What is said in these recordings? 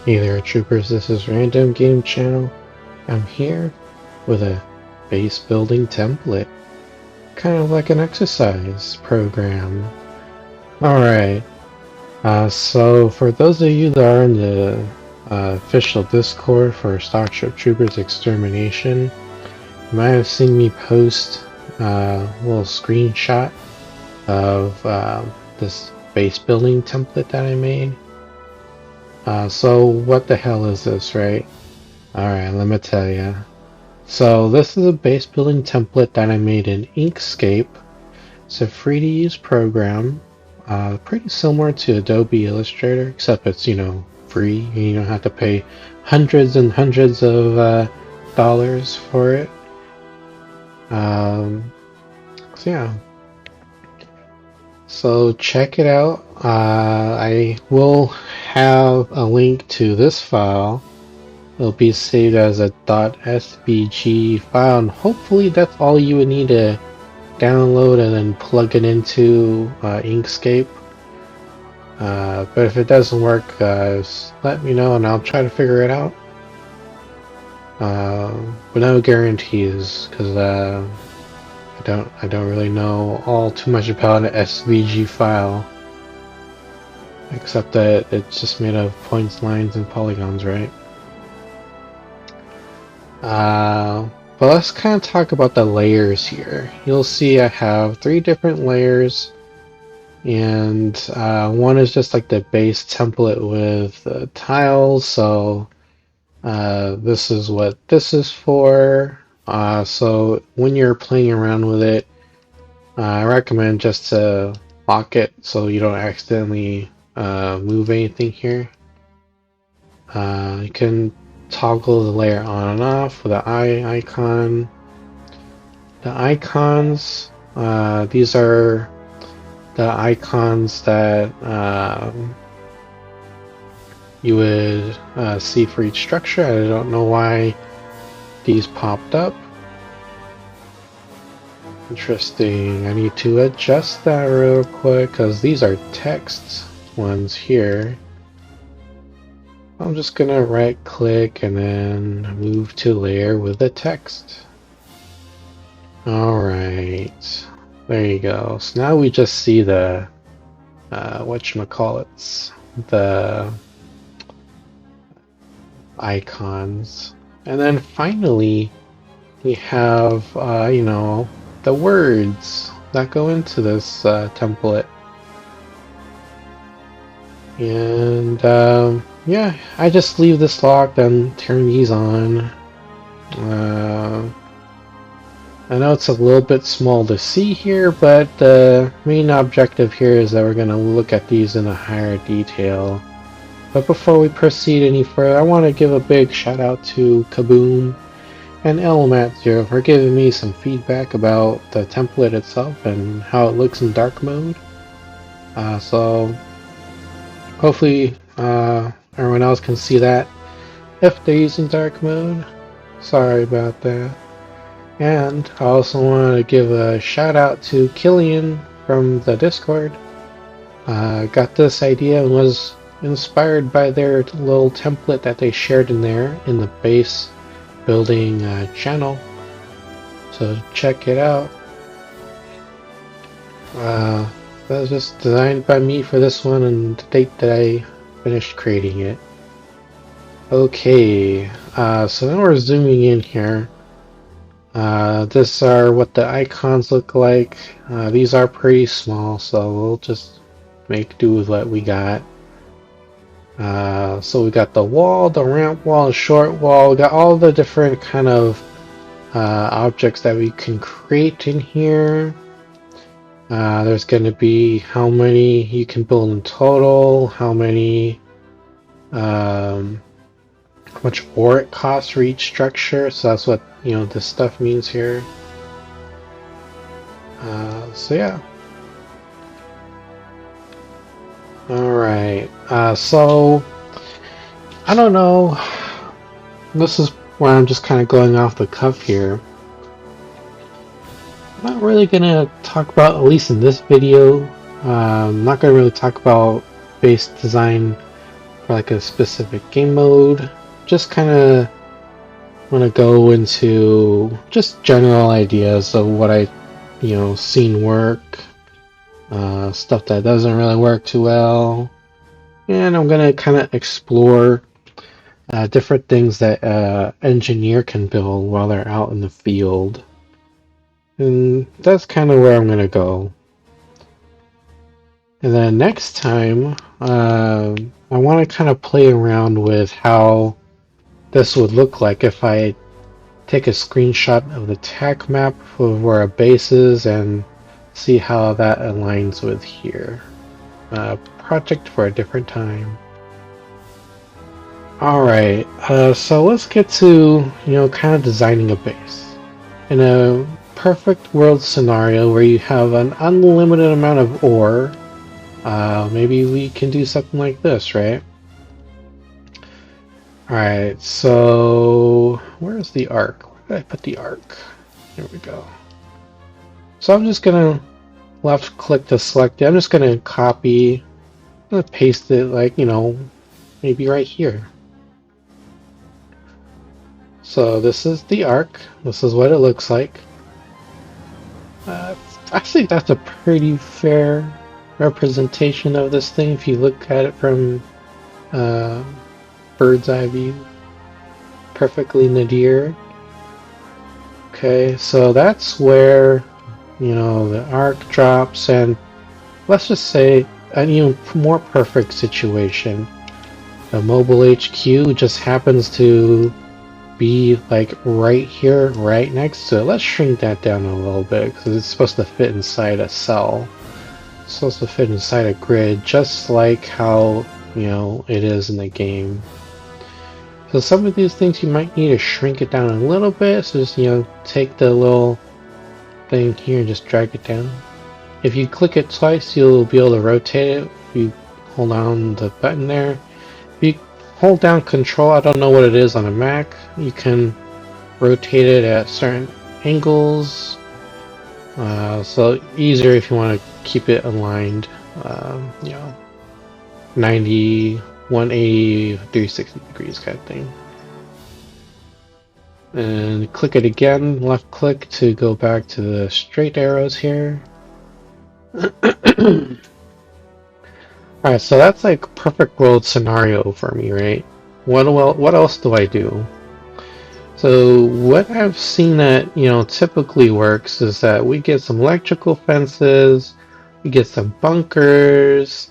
Hey there, troopers, this is Random Game Channel. I'm here with a base building template, kind of like an exercise program. Alright, so for those of you that are in the official Discord for Starship Troopers Extermination, you might have seen me post a little screenshot of this base building template that I made. So what the hell is this, right? Alright, let me tell you. So this is a base building template that I made in Inkscape. It's a free to use program, pretty similar to Adobe Illustrator, except it's, free. You don't have to pay hundreds and hundreds of dollars for it. So yeah. So check it out. I will have a link to this file. It'll be saved as a .svg file, and hopefully that's all you would need to download and then plug it into Inkscape. But if it doesn't work, just let me know and I'll try to figure it out. But no guarantees, because I don't really know all too much about an SVG file, except that it's just made of points, lines, and polygons, right? But let's kind of talk about the layers here. You'll see I have 3 different layers, and one is just like the base template with tiles. So this is what this is for. So when you're playing around with it, I recommend just to lock it so you don't accidentally move anything here. You can toggle the layer on and off with the eye icon. The icons, these are the icons that you would see for each structure. I don't know why these popped up. Interesting. I need to adjust that real quick because these are text ones here. I'm just gonna right click and then move to layer with the text. Alright, there you go. So now we just see the whatchamacallits, the icons. And then finally we have the words that go into this template. And yeah, I just leave this locked and turn these on. I know it's a little bit small to see here, but the main objective here is that we're going to look at these in a higher detail. But before we proceed any further, I want to give a big shout out to Kaboom and Elmat0 for giving me some feedback about the template itself and how it looks in dark mode. So hopefully everyone else can see that if they're using dark mode. Sorry about that. And I also want to give a shout out to Killian from the Discord. Got this idea and was inspired by their little template that they shared in there in the base building channel. So check it out. That was just designed by me for this one and the date that I finished creating it. Okay, so now we're zooming in here. These are what the icons look like. These are pretty small, so we'll just make do with what we got. So we got the wall, the ramp wall, the short wall. We got all the different kind of objects that we can create in here. There's going to be how many you can build in total, how much ore it costs for each structure. So that's what this stuff means here. So yeah. Alright, so I don't know, this is where I'm just kind of going off the cuff here. I'm not really gonna talk about, at least in this video, I'm not gonna really talk about base design or like a specific game mode. Just kind of want to go into just general ideas of what I, seen work, stuff that doesn't really work too well, and I'm gonna kind of explore different things that engineer can build while they're out in the field, and that's kind of where I'm gonna go. And then next time, I want to kind of play around with how this would look like if I take a screenshot of the TAC map of where our base is and see how that aligns with here. Project for a different time. Alright, so let's get to, kind of designing a base. In a perfect world scenario where you have an unlimited amount of ore, maybe we can do something like this, right? Alright, so where's the arc? Where did I put the arc? There we go. So I'm just gonna left click to select it. I'm just gonna copy, I'm gonna paste it like, maybe right here. So this is the arc. This is what it looks like. I think that's a pretty fair representation of this thing if you look at it from bird's eye view. Perfectly nadir. Okay, so that's where, the arc drops, and let's just say an even more perfect situation. The mobile HQ just happens to be like right here, right next to it. Let's shrink that down a little bit because it's supposed to fit inside a cell. It's supposed to fit inside a grid, just like how, it is in the game. So some of these things you might need to shrink it down a little bit. So just, take the little thing here and just drag it down. If you click it twice, you'll be able to rotate it. If you hold down the button there. If you hold down Control, I don't know what it is on a Mac, you can rotate it at certain angles. So easier if you want to keep it aligned, 90, 180, 360 degrees kind of thing. And click it again, left click to go back to the straight arrows here. Alright, so that's like perfect world scenario for me, right? What else do I do? So what I've seen that, typically works is that we get some electrical fences, we get some bunkers.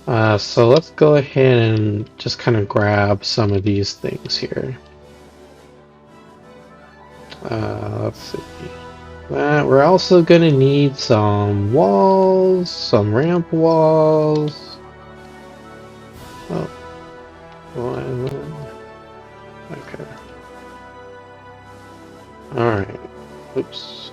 So let's go ahead and just kind of grab some of these things here. Let's see. We're also gonna need some walls, some ramp walls. Oh, okay. Alright. Oops.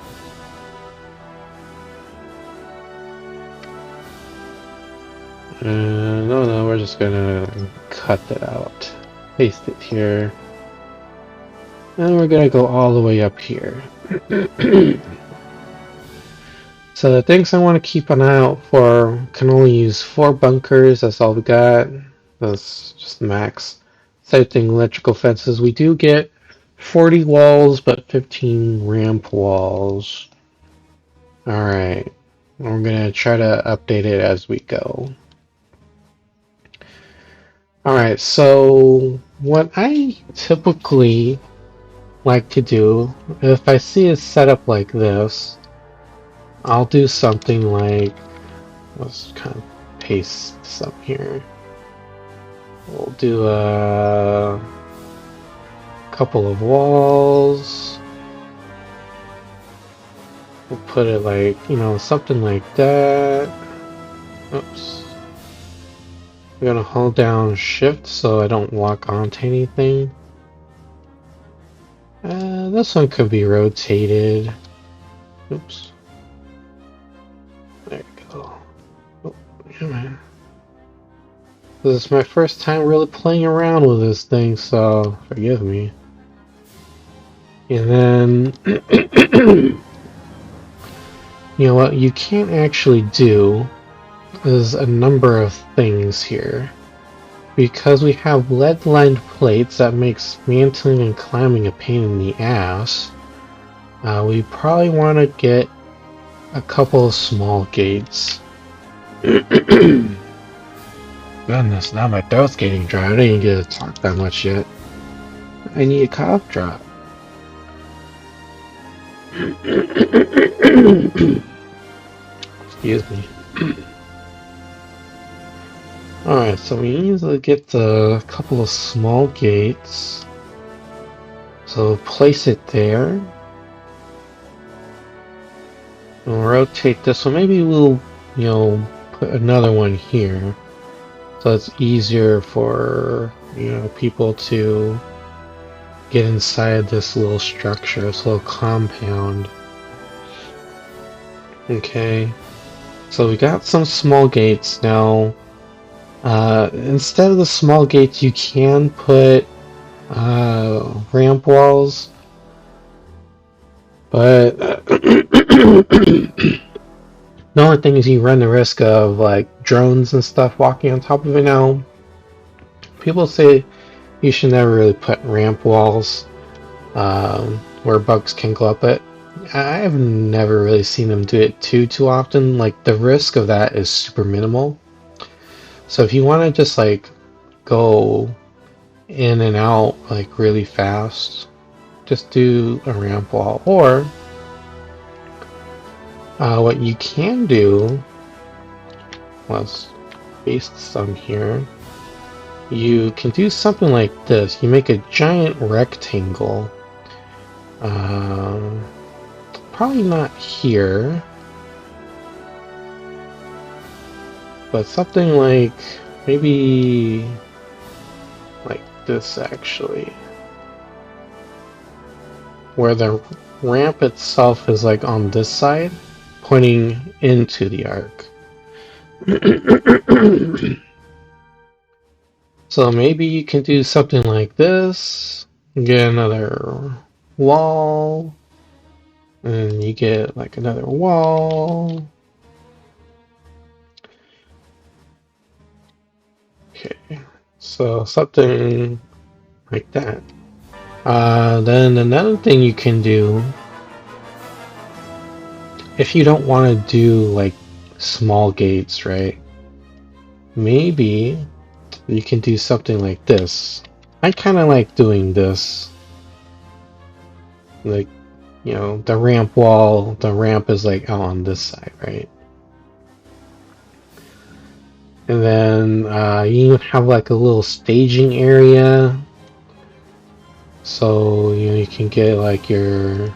No, we're just gonna cut that out. Paste it here. And we're gonna go all the way up here. So the things I want to keep an eye out for, can only use 4 bunkers, that's all we got. That's just max. Same thing, electrical fences. We do get 40 walls, but 15 ramp walls. Alright, we're gonna try to update it as we go. Alright, so what I typically like to do, if I see a setup like this, I'll do something like, let's kind of paste some here. We'll do a couple of walls. We'll put it like, something like that. Oops. I'm gonna hold down Shift so I don't lock onto anything. This one could be rotated. Oops. There we go. Oh, yeah, man. This is my first time really playing around with this thing, so forgive me. And then, what you can't actually do is a number of things here. because we have lead-lined plates that makes mantling and climbing a pain in the ass, we probably want to get a couple of small gates. Goodness, now my throat's getting dry. I didn't get to talk that much yet. I need a cough drop. Excuse me. Alright, so we need to get a couple of small gates. So place it there. We'll rotate this one. Maybe we'll, put another one here. So it's easier for, people to get inside this little structure, this little compound. Okay. So we got some small gates now. Instead of the small gates, you can put ramp walls, but the only thing is you run the risk of like drones and stuff walking on top of it now. People say you should never really put ramp walls where bugs can go up it. I've never really seen them do it too often. Like the risk of that is super minimal. So if you want to just like go in and out like really fast, just do a ramp wall. Or what you can do, let's paste some here. You can do something like this. You make a giant rectangle. Probably not here, but something like maybe like this actually, where the ramp itself is like on this side, pointing into the arc. So maybe you can do something like this, get another wall, and you get like another wall. Okay, so something like that. Then another thing you can do, if you don't want to do like small gates, right? Maybe you can do something like this. I kind of like doing this. Like, the ramp wall, the ramp is like out on this side, right? And then you have like a little staging area. So, you can get like your...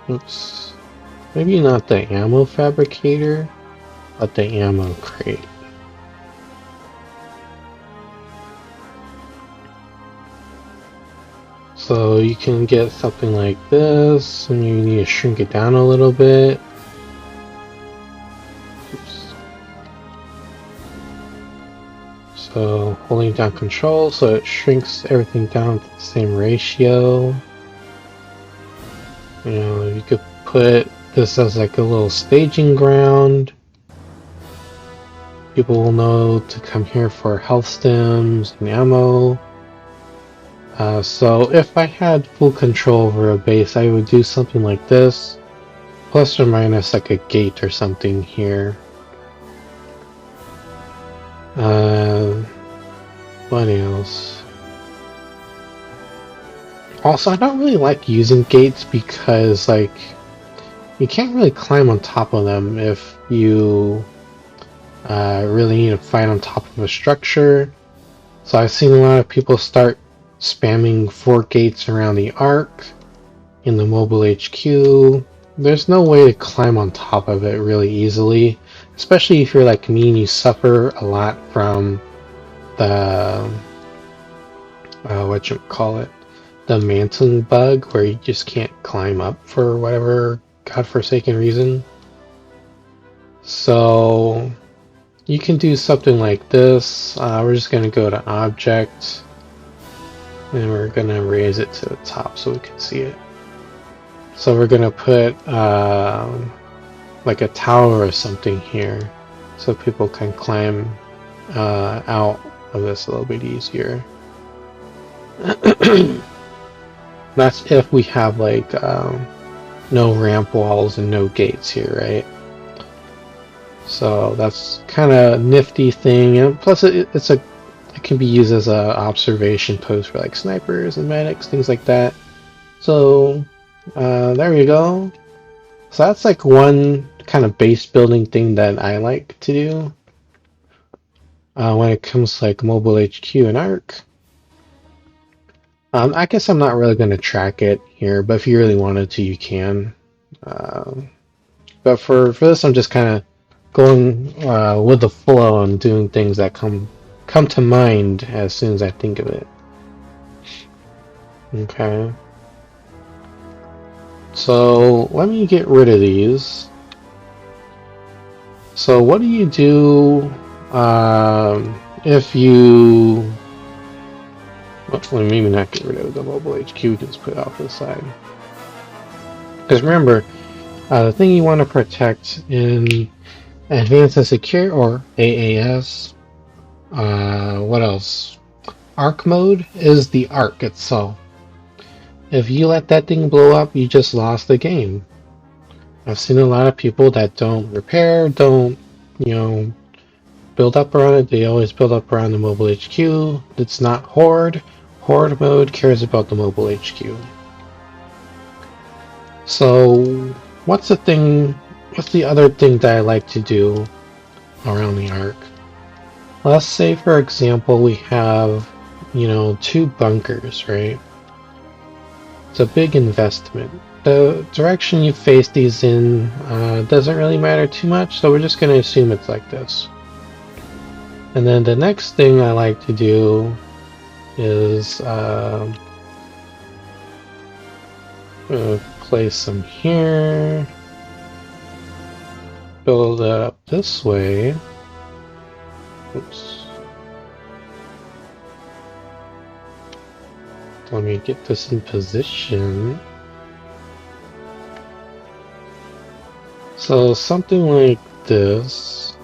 Oops. Maybe not the ammo fabricator, but the ammo crate. So you can get something like this, and you need to shrink it down a little bit. Oops. So holding down control so it shrinks everything down to the same ratio. You could put this as like a little staging ground. People will know to come here for health stems and ammo. So if I had full control over a base, I would do something like this, plus or minus like a gate or something here. What else? Also, I don't really like using gates because like you can't really climb on top of them if you really need to fight on top of a structure. So I've seen a lot of people start spamming 4 gates around the arc in the mobile HQ. There's no way to climb on top of it really easily, especially if you're like me and you suffer a lot from the the mantling bug, where you just can't climb up for whatever godforsaken reason. So you can do something like this. We're just going to go to Object, and we're going to raise it to the top so we can see it. So we're going to put like a tower or something here so people can climb out of this a little bit easier. That's if we have like no ramp walls and no gates here, right? So that's kind of nifty thing, and plus it can be used as a observation post for like snipers and medics, things like that. So there we go. So that's like one kind of base building thing that I like to do when it comes to like mobile HQ and Arc. I guess I'm not really going to track it here, but if you really wanted to, you can. But for this, I'm just kind of going with the flow and doing things that come to mind as soon as I think of it. Okay. So let me get rid of these. So what do you do if you... Well, maybe not get rid of the mobile HQ, just put it off to the side. Because remember, the thing you want to protect in Advanced and Secure, or AAS, what else? Arc mode is the arc itself. If you let that thing blow up, you just lost the game. I've seen a lot of people that don't repair, don't, build up around it. They always build up around the mobile HQ. It's not Horde. Horde mode cares about the mobile HQ. So, what's the other thing that I like to do around the arc? Let's say, for example, we have, 2 bunkers, right? It's a big investment. The direction you face these in doesn't really matter too much, so we're just going to assume it's like this. And then the next thing I like to do is place some here, build it up this way. Oops. Let me get this in position. So something like this.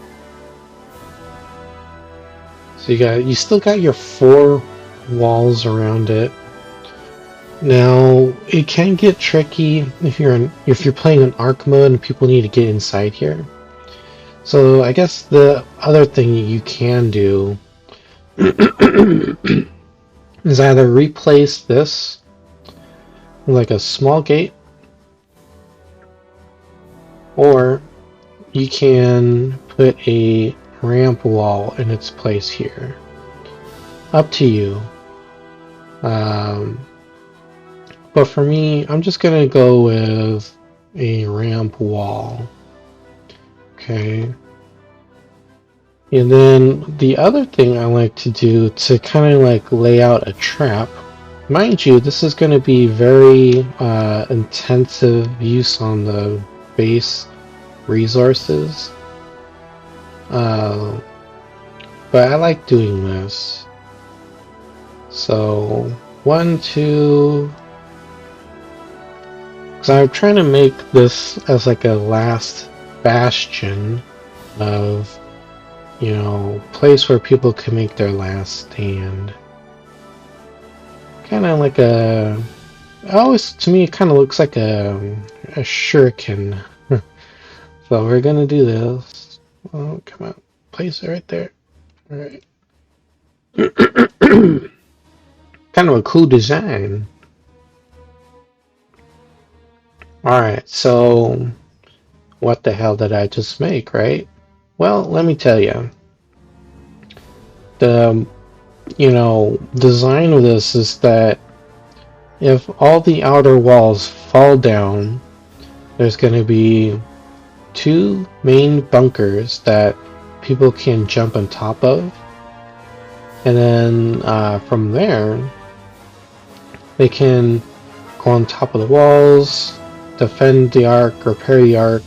So you still got your 4 walls around it. Now it can get tricky if you're playing an arc mode and people need to get inside here. So I guess the other thing you can do is either replace this with like a small gate, or you can put a ramp wall in its place here. Up to you. But for me, I'm just gonna go with a ramp wall. Okay. And then the other thing I like to do to kind of like lay out a trap, mind you, this is going to be very intensive use on the base resources. But I like doing this. So 1, 2. Because I'm trying to make this as like a last bastion of, place where people can make their last stand. Kind of like to me, it kind of looks like a shuriken. So we're gonna do this. Oh, come on. Place it right there. Alright. Kind of a cool design. Alright, so what the hell did I just make, right? Well, let me tell you. The, design of this is that if all the outer walls fall down, there's going to be 2 main bunkers that people can jump on top of. And then from there, they can go on top of the walls, defend the arc, repair the arc.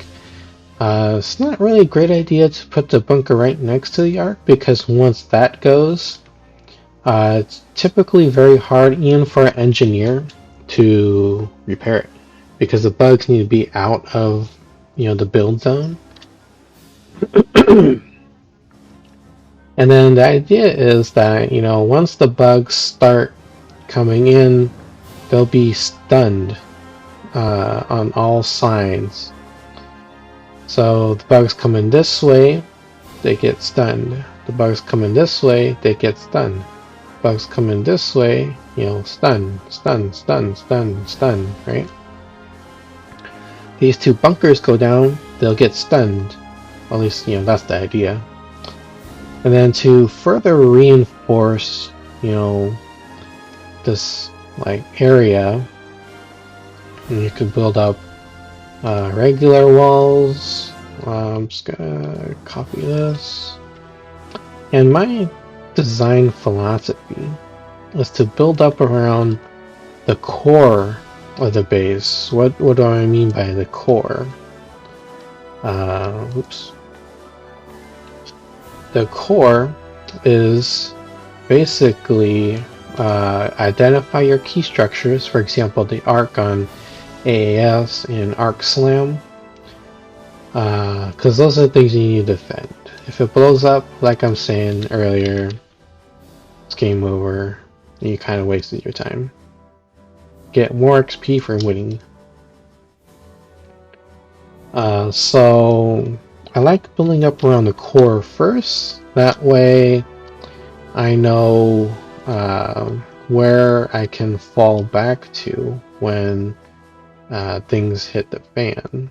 It's not really a great idea to put the bunker right next to the arc, because once that goes, it's typically very hard even for an engineer to repair it, because the bugs need to be out of the build zone. And then the idea is that, once the bugs start coming in, they'll be stunned on all sides. So the bugs come in this way, they get stunned. The bugs come in this way, they get stunned. Bugs come in this way, stun, stun, stun, stun, stun, right? These two bunkers go down, they'll get stunned. At least, that's the idea. And then to further reinforce, this area, you could build up regular walls. I'm just gonna copy this. And my design philosophy is to build up around the core of the base. What do I mean by the core? Oops. The core is basically identify your key structures, for example, the arc on AAS and arc slam, because those are the things you need to defend. If it blows up, like I'm saying earlier, it's game over. You kind of wasted your time. Get more XP for winning. So I like building up around the core first. That way I know where I can fall back to when things hit the fan.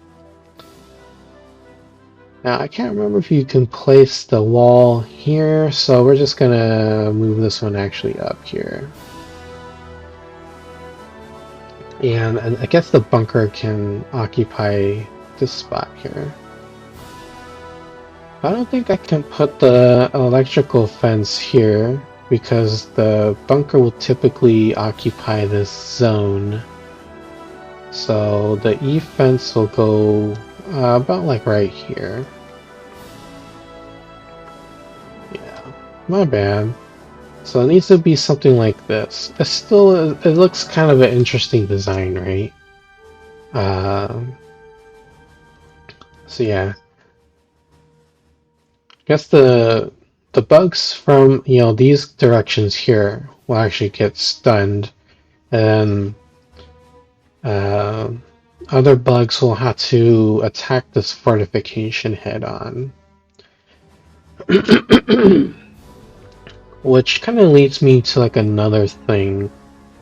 Now I can't remember if you can place the wall here, so we're just gonna move this one actually up here. And I guess the bunker can occupy this spot here. I don't think I can put the electrical fence here because the bunker will typically occupy this zone. So the E fence will go about right here. Yeah, my bad. So it needs to be something like this. It looks kind of an interesting design, right? So yeah. I guess the bugs from these directions here will actually get stunned, and other bugs will have to attack this fortification head on. Which kind of leads me to another thing.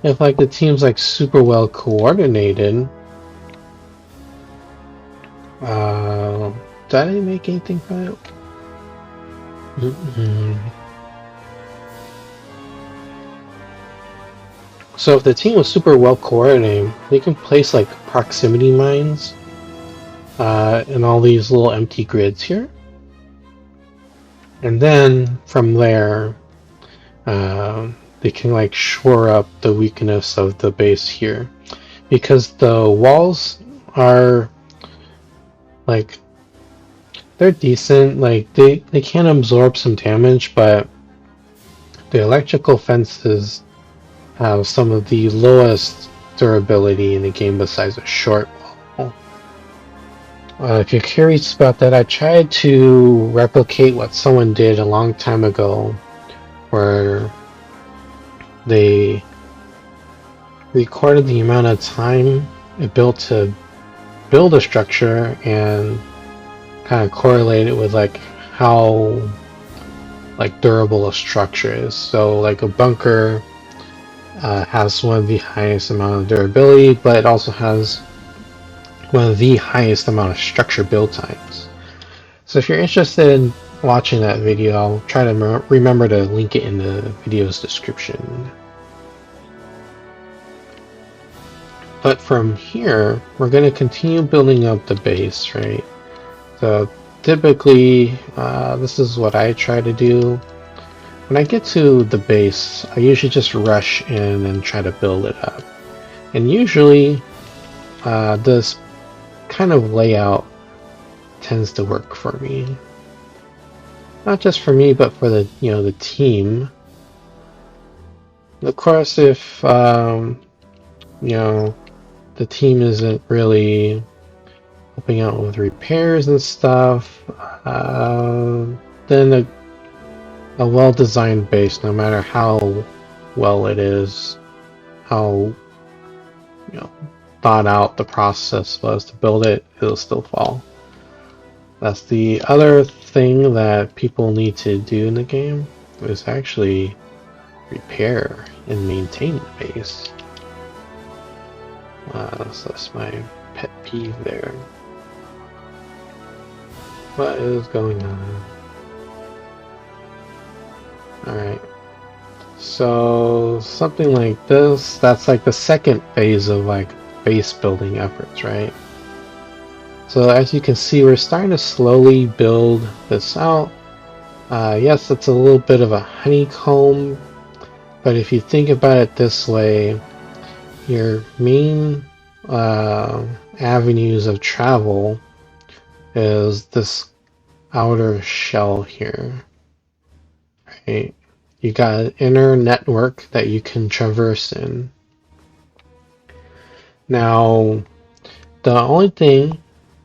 If the team's super well coordinated, did I make anything from it? So if the team was super well coordinated, they can place proximity mines in all these little empty grids here. And then from there, they can shore up the weakness of the base here. Because the walls are they're decent, they can absorb some damage, but the electrical fences have some of the lowest durability in the game besides a short wall. If you're curious about that, I tried to replicate what someone did a long time ago, where they recorded the amount of time it built to build a structure and kind of correlate it with how durable a structure is. So a bunker has one of the highest amount of durability, but it also has one of the highest amount of structure build times. So if you're interested in watching that video, I'll try to remember to link it in the video's description. But from here, we're going to continue building up the base, right? So typically, this is what I try to do. When I get to the base, I usually just rush in and try to build it up. And usually, this kind of layout tends to work for me. Not just for me, but for the the team. Of course, if the team isn't really helping out with repairs and stuff, then a well-designed base, no matter how well it is, how thought out the process was to build it, it'll still fall. That's the other thing that people need to do in the game, is actually repair and maintain the base. So that's my pet peeve there. What is going on? Alright. So something like this, that's like the second phase of like base building efforts, right? So as you can see, we're starting to slowly build this out. Yes, it's a little bit of a honeycomb, but if you think about it this way, your main avenues of travel is this outer shell here, right? You got an inner network that you can traverse in. Now, the only thing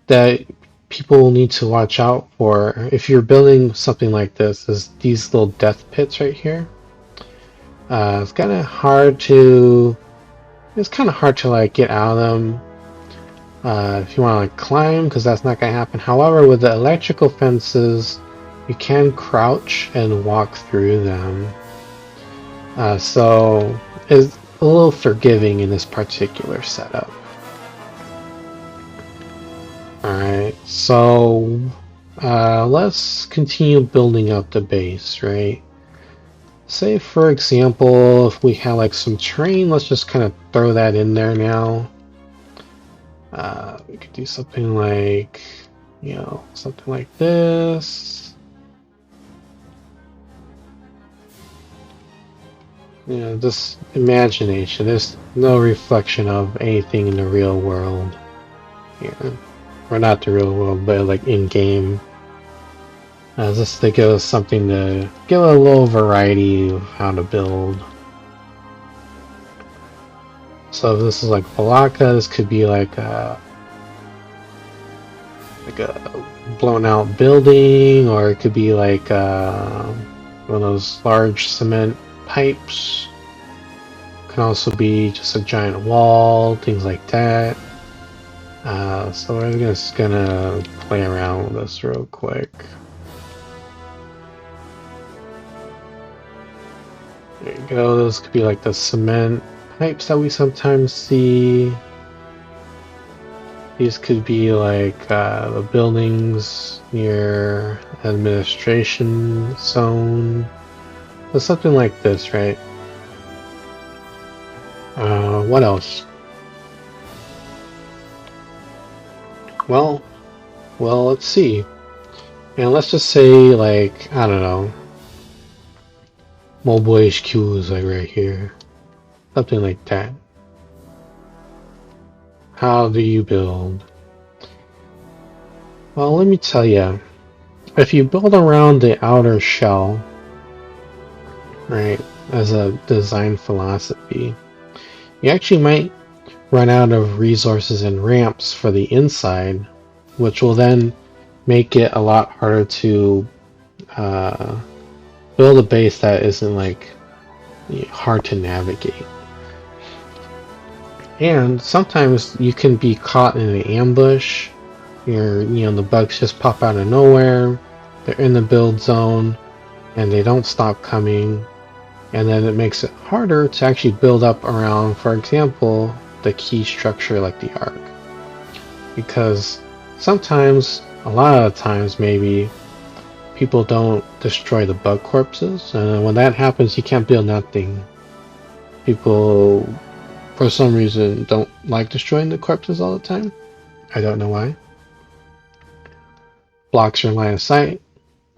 that people need to watch out for if you're building something like this is these little death pits right here. It's kind of hard to like get out of them if you want to like climb, because that's not going to happen. However, with the electrical fences, you can crouch and walk through them. So it's a little forgiving in this particular setup. Alright, so let's continue building up the base, right? Say, for example, if we have like some terrain, let's just kind of throw that in there now. We could do something like, something like this. Just imagination. There's no reflection of anything in the real world here. Or not the real world, but like in-game. Just to give us something to give a little variety of how to build. So if this is like Balaka, this could be like a blown out building, or it could be like one of those large cement pipes. Can also be just a giant wall, things like that. So we're just gonna play around with this real quick. There you go, those could be like the cement pipes that we sometimes see. These could be like the buildings near administration zone. So something like this, right? What else? Well, let's see. And let's just say, like, I don't know, Mobile HQ is like right here. Something like that. How do you build? Well, let me tell you. If you build around the outer shell, right, as a design philosophy, you actually might run out of resources and ramps for the inside, which will then make it a lot harder to build a base that isn't like hard to navigate. And sometimes you can be caught in an ambush. The bugs just pop out of nowhere. They're in the build zone, and they don't stop coming. And then it makes it harder to actually build up around, for example, the key structure like the Ark. Because sometimes, a lot of the times maybe, people don't destroy the bug corpses, and when that happens, you can't build nothing. People, for some reason, don't like destroying the corpses all the time. I don't know why. Blocks your line of sight,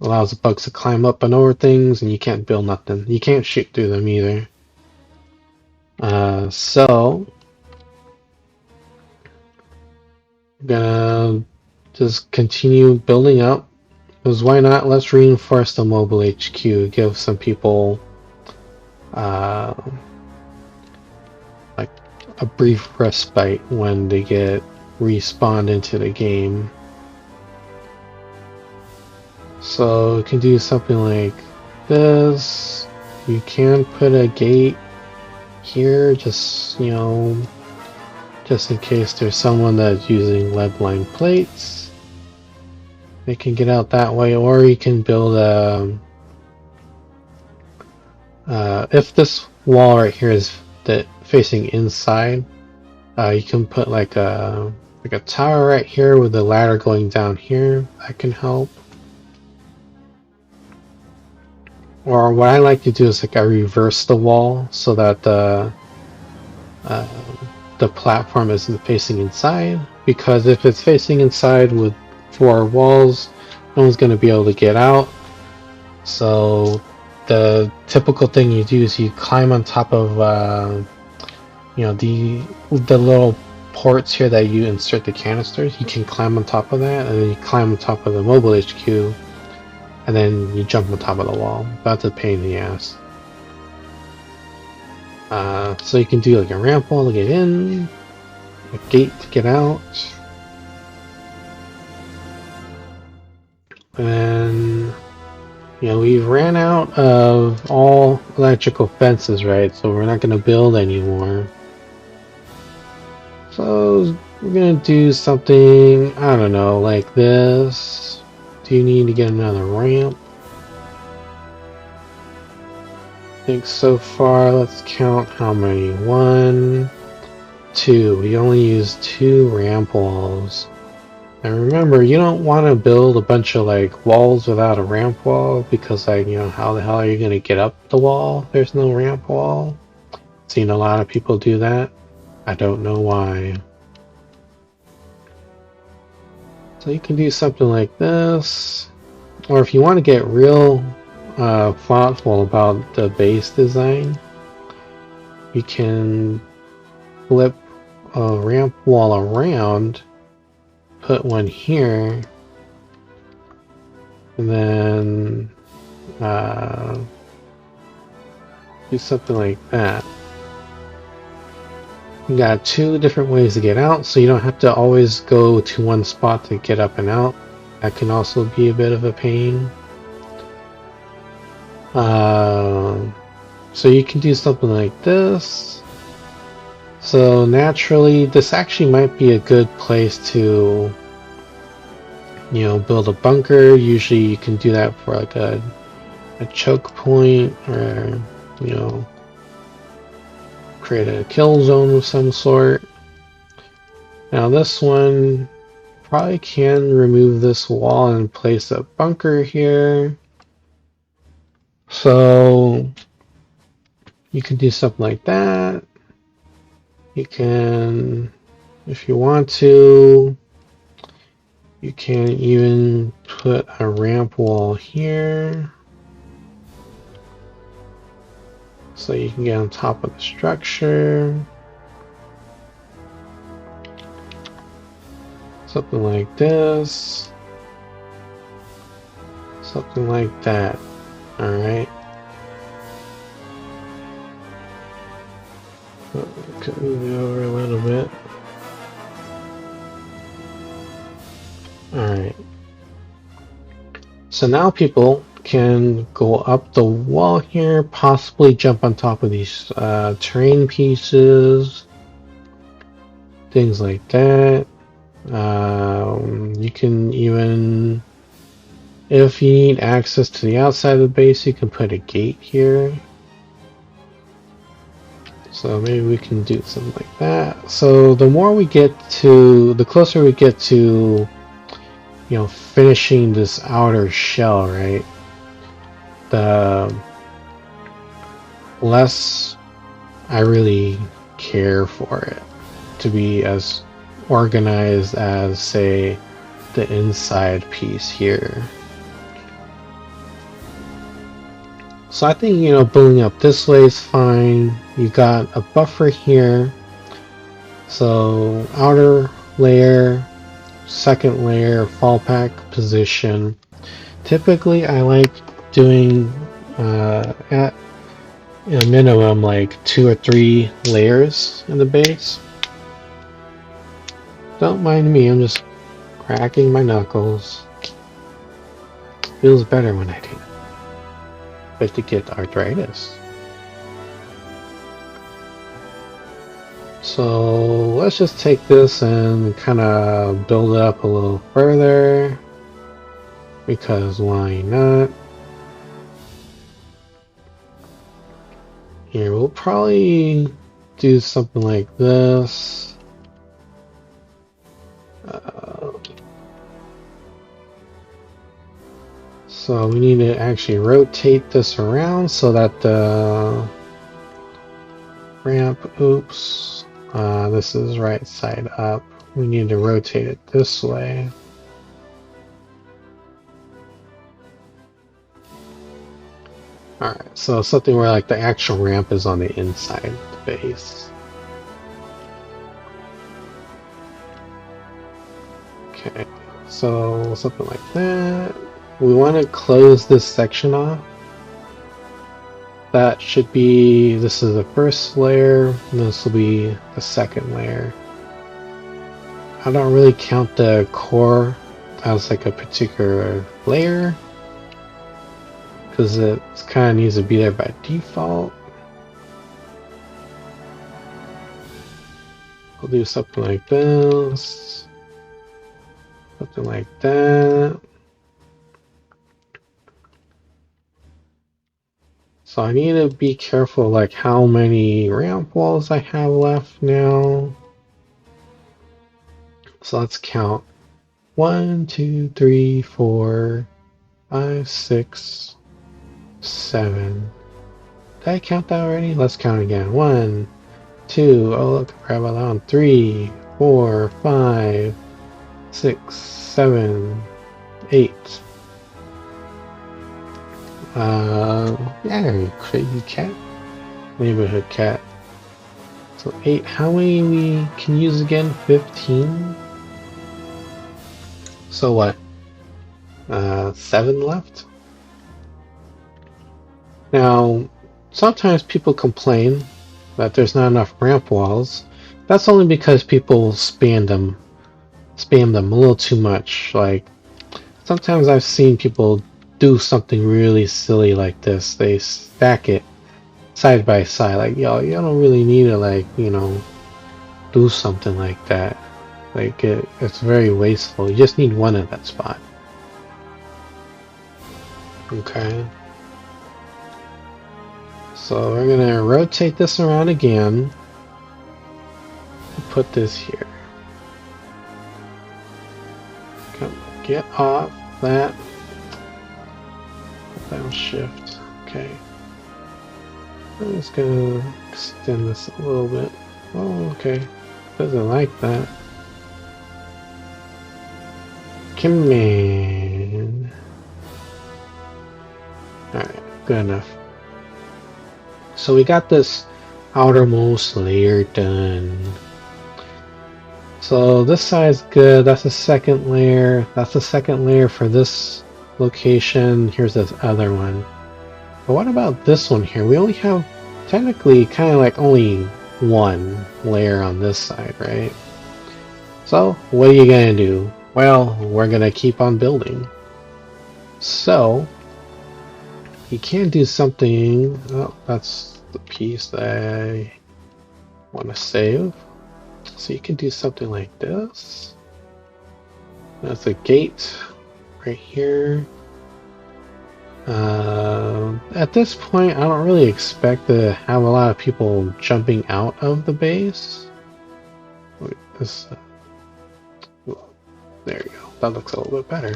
allows the bugs to climb up and over things, and you can't build nothing. You can't shoot through them either. So I'm gonna just continue building up. Because why not? Let's reinforce the mobile HQ. Give some people like a brief respite when they get respawned into the game. So we can do something like this. You can put a gate here, just, you know, just in case there's someone that's using lead-lined plates. They can get out that way, or you can build a... if this wall right here is facing inside, you can put like a tower right here with a ladder going down here. That can help. Or what I like to do is like I reverse the wall so that the platform isn't facing inside. Because if it's facing inside with 4 walls, no one's going to be able to get out. So the typical thing you do is you climb on top of you know, the little ports here that you insert the canisters. You can climb on top of that, and then you climb on top of the mobile HQ, and then you jump on top of the wall. That's a pain in the ass. So you can do like a ramp wall to get in, a gate to get out, and you know, we've ran out of all electrical fences, right? So we're not going to build anymore. So we're going to do something, I don't know, like this. Do you need to get another ramp? I think so far, let's count how many. 1, 2. We only use 2 ramp walls. And remember, you don't want to build a bunch of like walls without a ramp wall, because like, you know, how the hell are you going to get up the wall if there's no ramp wall? Seen a lot of people do that. I don't know why. So you can do something like this. Or if you want to get real thoughtful about the base design, you can flip a ramp wall around, put one here, and then do something like that. You got 2 different ways to get out, so you don't have to always go to one spot to get up and out. That can also be a bit of a pain. So you can do something like this. So naturally, this actually might be a good place to, you know, build a bunker. Usually you can do that for like a choke point, or, you know, create a kill zone of some sort. Now this one, probably can remove this wall and place a bunker here. So you can do something like that. You can, if you want to, you can even put a ramp wall here, so you can get on top of the structure. Something like this. Something like that. Alright. Could move it over a little bit. Alright. So now people can go up the wall here, possibly jump on top of these terrain pieces, things like that. You can even, if you need access to the outside of the base, you can put a gate here. So maybe we can do something like that. So the more we get to, the closer we get to, you know, finishing this outer shell, right? The less I really care for it to be as organized as, say, the inside piece here. So I think, you know, building up this way is fine. You got a buffer here. So outer layer, second layer, fall pack position. Typically I like doing at a minimum like 2 or 3 layers in the base. Don't mind me, I'm just cracking my knuckles. Feels better when I do. but to get arthritis. So let's just take this and kind of build it up a little further, because why not? Here, we'll probably do something like this. So we need to actually rotate this around so that the ramp, oops, this is right side up. We need to rotate it this way. Alright, so something where like the actual ramp is on the inside of the base. Okay, so something like that. We want to close this section off. That should be, this is the first layer, and this will be the second layer. I don't really count the core as like a particular layer, because it kind of needs to be there by default. I'll do something like this, something like that. So I need to be careful like how many ramp walls I have left now. So let's count. 1, 2, 3, 4, 5, 6, 7. Did I count that already? Let's count again. 1, 2, oh look, I forgot about that one. 3, 4, 5, 6, 7, 8. Yeah, crazy cat. Neighborhood cat. So 8. How many we can use again? 15? So what? 7 left? Now, sometimes people complain that there's not enough ramp walls. That's only because people spam them a little too much. Like, sometimes I've seen people do something really silly like this. They stack it side by side. Like, yo, you don't really need to, like, you know, do something like that. Like, it's very wasteful. You just need one at that spot. Okay. So we're gonna rotate this around again. Put this here. Get off that. Down shift. Okay. I'm just gonna extend this a little bit. Oh, okay. Doesn't like that. Command. Alright, good enough. So we got this outermost layer done. So this side's good. That's the second layer. That's the second layer for this location. Here's this other one. But what about this one here? We only have technically kind of like only one layer on this side, right? So what are you gonna do? Well, we're gonna keep on building. So you can do something. Oh, that's the piece that I want to save. So you can do something like this. That's a gate right here. At this point, I don't really expect to have a lot of people jumping out of the base. Wait, this. There you go. That looks a little bit better.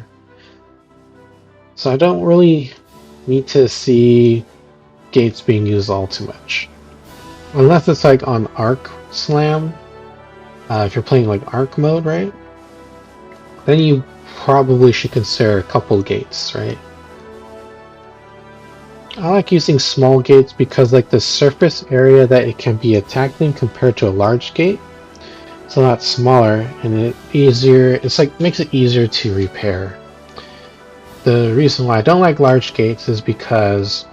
So I don't really need to see gates being used all too much. Unless it's like on Arc Slam. If you're playing like Arc mode, right? Then you probably should consider a couple gates, right? I like using small gates because like the surface area that it can be attacked in compared to a large gate, it's a lot smaller and it's like makes it easier to repair. The reason why I don't like large gates is because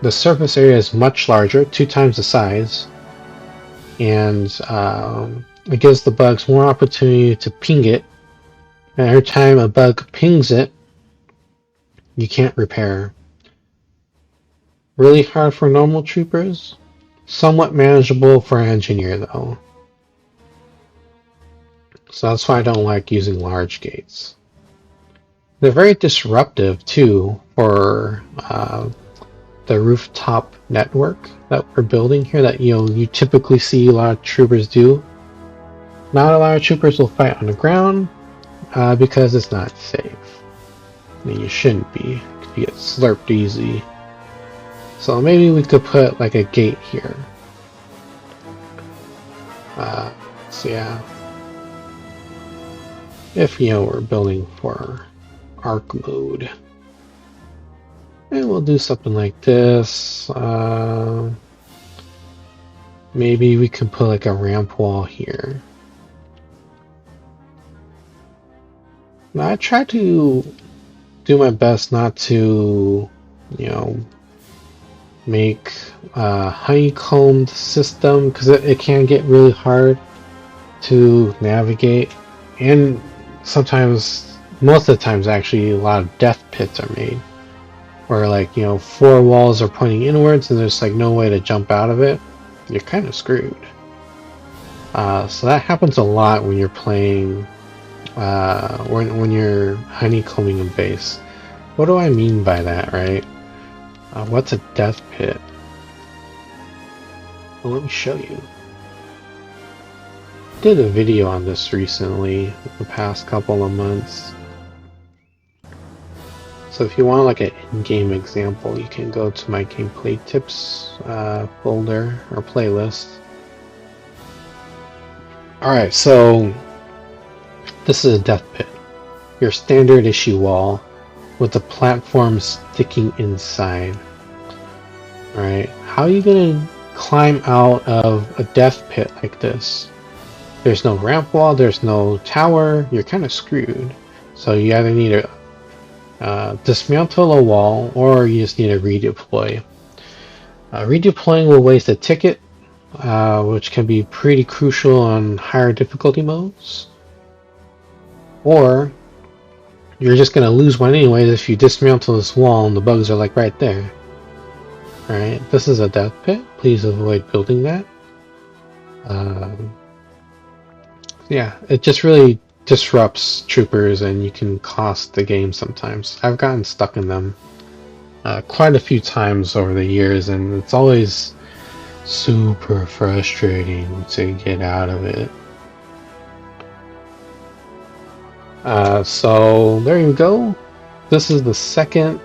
the surface area is much larger, 2 times the size, and it gives the bugs more opportunity to ping it. And every time a bug pings it, you can't repair. Really hard for normal troopers. Somewhat manageable for an engineer though. So that's why I don't like using large gates. They're very disruptive too for the rooftop network that we're building here that you typically see a lot of troopers do. Not a lot of troopers will fight on the ground because it's not safe. I mean, you shouldn't be. You get slurped easy. So maybe we could put like a gate here. So yeah. If we're building for arc mode. And we'll do something like this. Maybe we can put like a ramp wall here. Now I try to do my best not to, make a honeycombed system because it can get really hard to navigate, and sometimes, most of the times actually, a lot of death pits are made where like 4 walls are pointing inwards and there's like no way to jump out of it. You're kind of screwed. So that happens a lot when you're playing when you're honeycombing a base. What do I mean by that, right? What's a death pit? Well, let me show you. I did a video on this recently, the past couple of months. So if you want like an in-game example, you can go to my gameplay tips folder or playlist. Alright, so this is a death pit. Your standard issue wall with the platform sticking inside. Alright, how are you gonna climb out of a death pit like this? There's no ramp wall, there's no tower, you're kind of screwed. So you either need to dismantle a wall or you just need to redeploy. Redeploying will waste a ticket, which can be pretty crucial on higher difficulty modes. Or you're just going to lose one anyways if you dismantle this wall and the bugs are like right there. Alright, this is a death pit. Please avoid building that. Yeah, it just really disrupts troopers and you can cost the game sometimes. I've gotten stuck in them quite a few times over the years, and it's always super frustrating to get out of it. So there you go. This is the second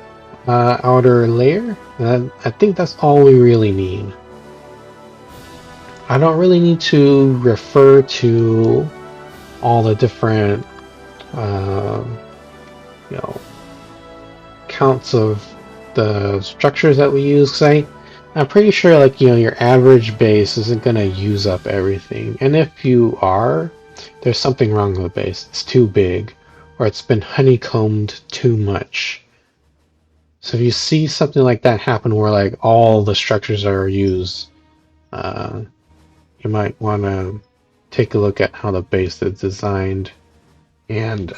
outer layer. I think that's all we really need. I don't really need to refer to all the different counts of the structures that we use, because I'm pretty sure like your average base isn't going to use up everything, and if you are, there's something wrong with the base. It's too big, or it's been honeycombed too much. So if you see something like that happen where like all the structures are used, you might want to take a look at how the base is designed, and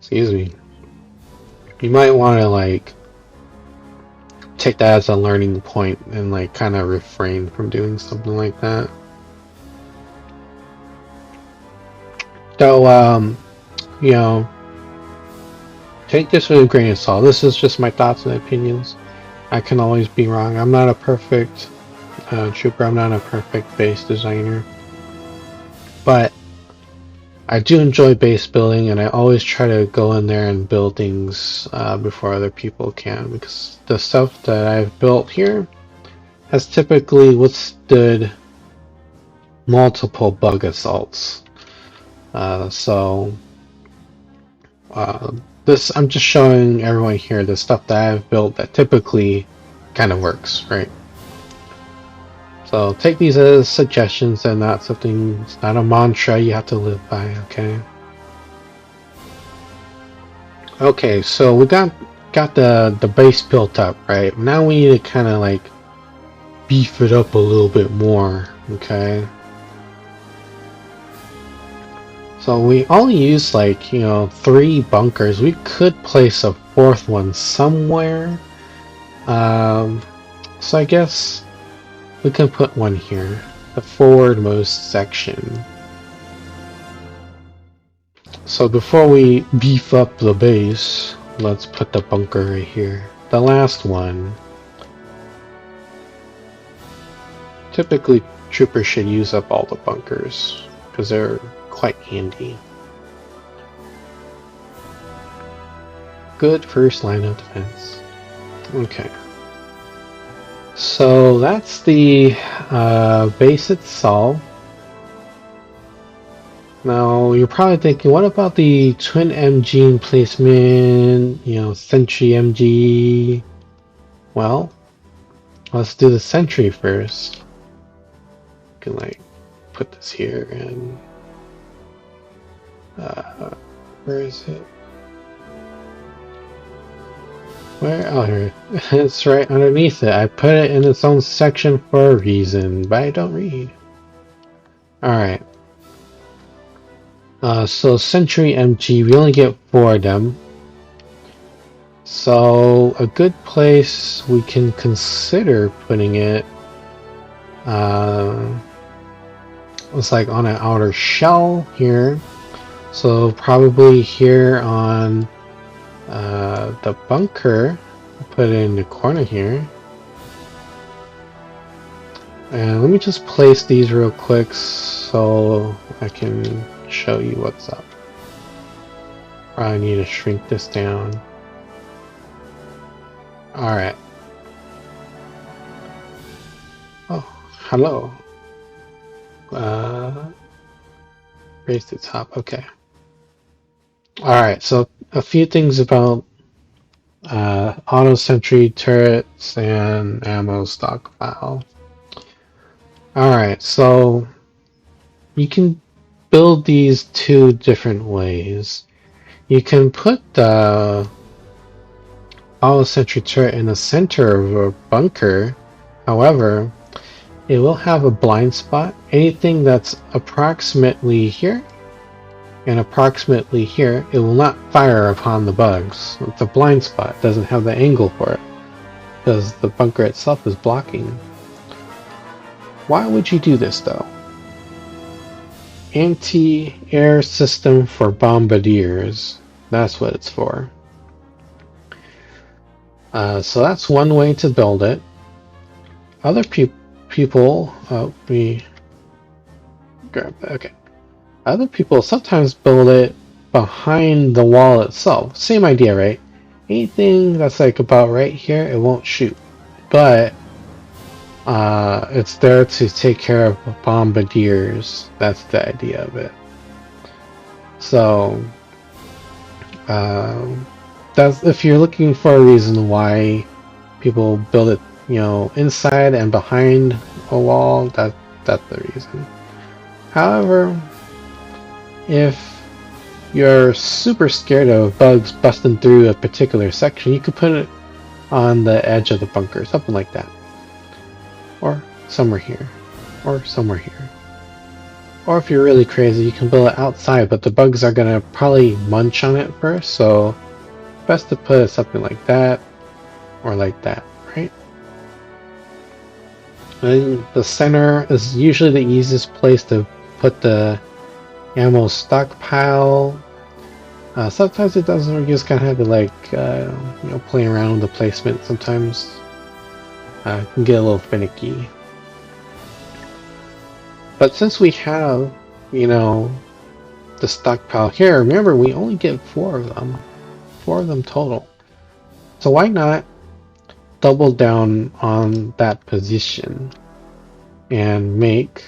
excuse me, you might want to like take that as a learning point and like kind of refrain from doing something like that. So take this with a grain of salt. This is just my thoughts and opinions. I can always be wrong. I'm not a perfect trooper. I'm not a perfect base designer, but I do enjoy base building, and I always try to go in there and build things before other people can, because the stuff that I've built here has typically withstood multiple bug assaults. This, I'm just showing everyone here the stuff that I've built that typically kind of works, right? So take these as suggestions and not something, it's not a mantra you have to live by, okay? Okay, so we got the base built up, right? Now we need to kind of like beef it up a little bit more, okay? So we only use like, 3 bunkers. We could place a 4th one somewhere. So I guess we can put one here, the forwardmost section. So before we beef up the base, let's put the bunker right here. The last one. Typically, troopers should use up all the bunkers, because they're quite handy. Good first line of defense. Okay. So that's the base itself. Now, you're probably thinking, what about the twin MG emplacement, sentry MG? Well, let's do the sentry first. You can, like, put this here and... where is it? Where? Oh, here. It's right underneath it. I put it in its own section for a reason, but I don't read. Alright. So Sentry MG, we only get 4 of them. So a good place we can consider putting it was like on an outer shell here. So probably here on the bunker, put it in the corner here. And let me just place these real quick so I can show you what's up. I need to shrink this down. Alright. Oh, hello. Raise the top, okay. Alright, so a few things about auto sentry turrets and ammo stockpile. Alright, so you can build these 2 different ways. You can put the auto sentry turret in the center of a bunker. However, it will have a blind spot. Anything that's approximately here and approximately here, it will not fire upon the bugs. It's a blind spot. It doesn't have the angle for it because the bunker itself is blocking. Why would you do this though? Anti-air system for bombardiers. That's what it's for. So that's one way to build it. Other people, we grab that. Okay. Other people sometimes build it behind the wall itself. Same idea, right? Anything that's like about right here, it won't shoot. But it's there to take care of bombardiers. That's the idea of it. So that's if you're looking for a reason why people build it, inside and behind a wall, that's the reason. However, if you're super scared of bugs busting through a particular section, you could put it on the edge of the bunker, something like that. Or somewhere here. Or somewhere here. Or if you're really crazy, you can build it outside, but the bugs are going to probably munch on it first, so best to put something like that, or like that, right? And the center is usually the easiest place to put the ammo stockpile. Sometimes it doesn't, you just kind of have to like, play around with the placement. Sometimes it can get a little finicky. But since we have, the stockpile here, remember we only get 4 of them. 4 of them total. So why not double down on that position and make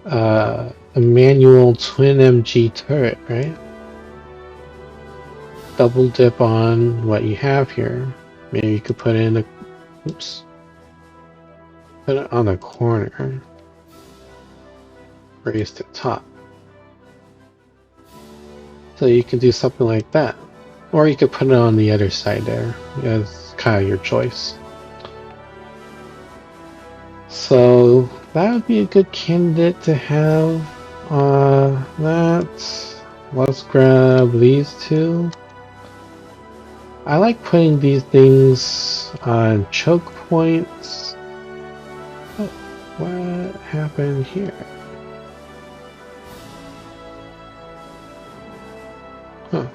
a manual twin MG turret, right? Double dip on what you have here. Maybe you could put in a, put it on the corner. Raise the top. So you can do something like that. Or you could put it on the other side there. It's kind of your choice. So That would be a good candidate to have. Let's grab these two. I like putting these things on choke points. Oh, what happened here? Huh.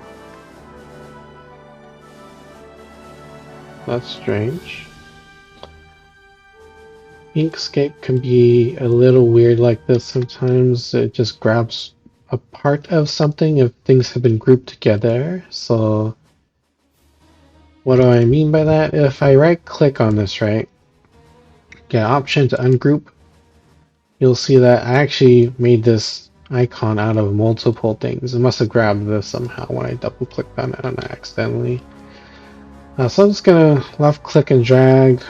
That's strange. Inkscape can be a little weird like this sometimes. It just grabs a part of something if things have been grouped together. So what do I mean by that? If I right click on this, right, get option to ungroup, you'll see that I actually made this icon out of multiple things. It must have grabbed this somehow when I double clicked on it accidentally. So I'm just gonna left click and drag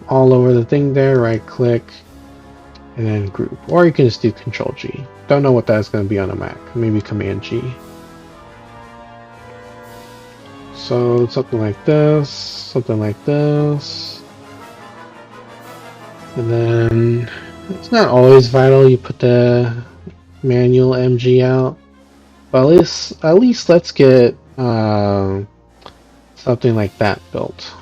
all over the thing there, right click, and then group. Or you can just do Control G. Don't know what that's gonna be on a Mac. Maybe Command G. So something like this, something like this. And then it's not always vital you put the manual MG out, but at least let's get something like that built.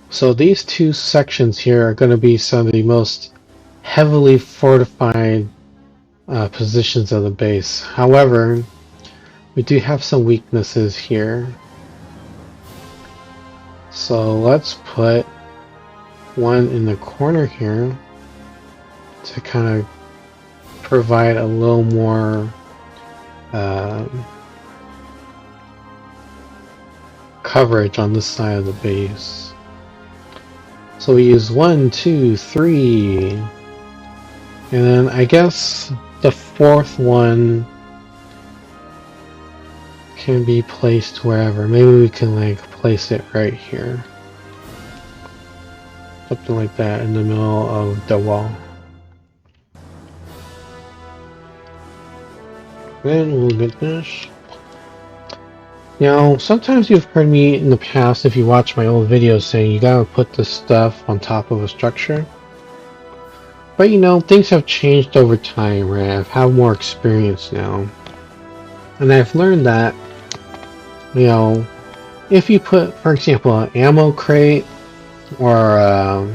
So these two sections here are going to be some of the most heavily fortified positions of the base. However, we do have some weaknesses here. So let's put one in the corner here to kind of provide a little more coverage on this side of the base. So we use 1, 2, 3, and then I guess the fourth one can be placed wherever. Maybe we can like place it right here. Something like that in the middle of the wall. Then we'll get this. Now, sometimes you've heard me in the past, if you watch my old videos, saying you gotta put this stuff on top of a structure. But you know, things have changed over time, right? I've had more experience now. And I've learned that, you know, if you put, for example, an ammo crate or,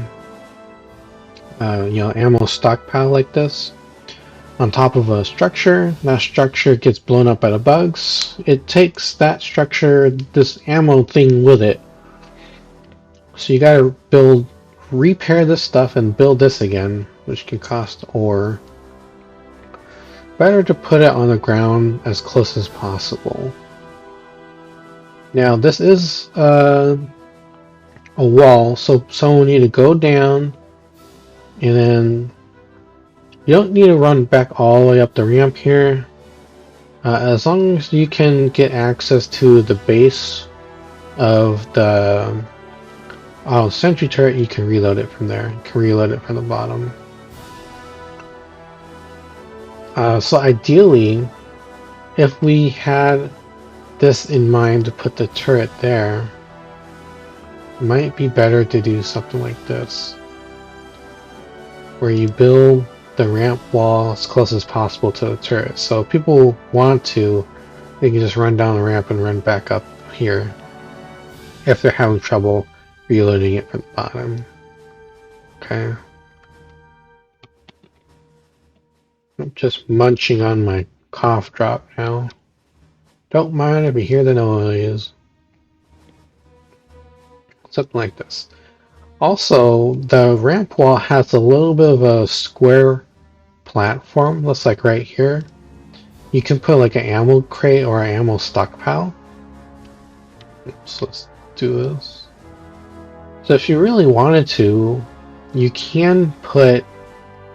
you know, ammo stockpile like this on top of a structure, that structure gets blown up by the bugs. It takes that structure, this ammo thing with it. So you gotta repair this stuff and build this again, which can cost ore. Better to put it on the ground as close as possible. Now this is a wall, so someone will need to go down, and then you don't need to run back all the way up the ramp here. As long as you can get access to the base of the sentry turret, you can reload it from there. You can reload it from the bottom. So ideally, if we had this in mind to put the turret there, it might be better to do something like this, where you build the ramp wall as close as possible to the turret. So if people want to, they can just run down the ramp and run back up here if they're having trouble reloading it from the bottom. Okay. I'm just munching on my cough drop now. Don't mind if you hear the noise. Something like this. Also, the ramp wall has a little bit of a square platform, looks like right here. You can put like an ammo crate or an ammo stockpile. So let's do this. So if you really wanted to, you can put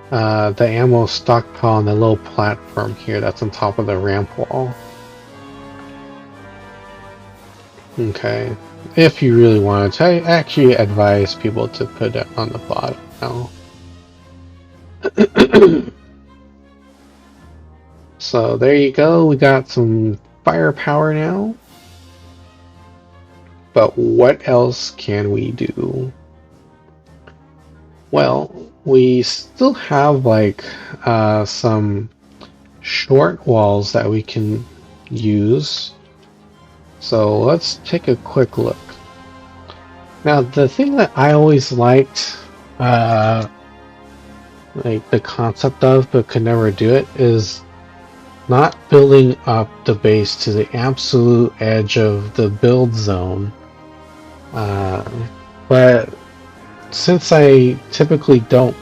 the ammo stockpile on the little platform here that's on top of the ramp wall. Okay. If you really wanted to, I actually advise people to put it on the bottom now. So there you go, we got some firepower now. But what else can we do? Well, we still have like some short walls that we can use. So let's take a quick look. Now, the thing that I always liked, like the concept of, but could never do it, is not building up the base to the absolute edge of the build zone. But since I typically don't,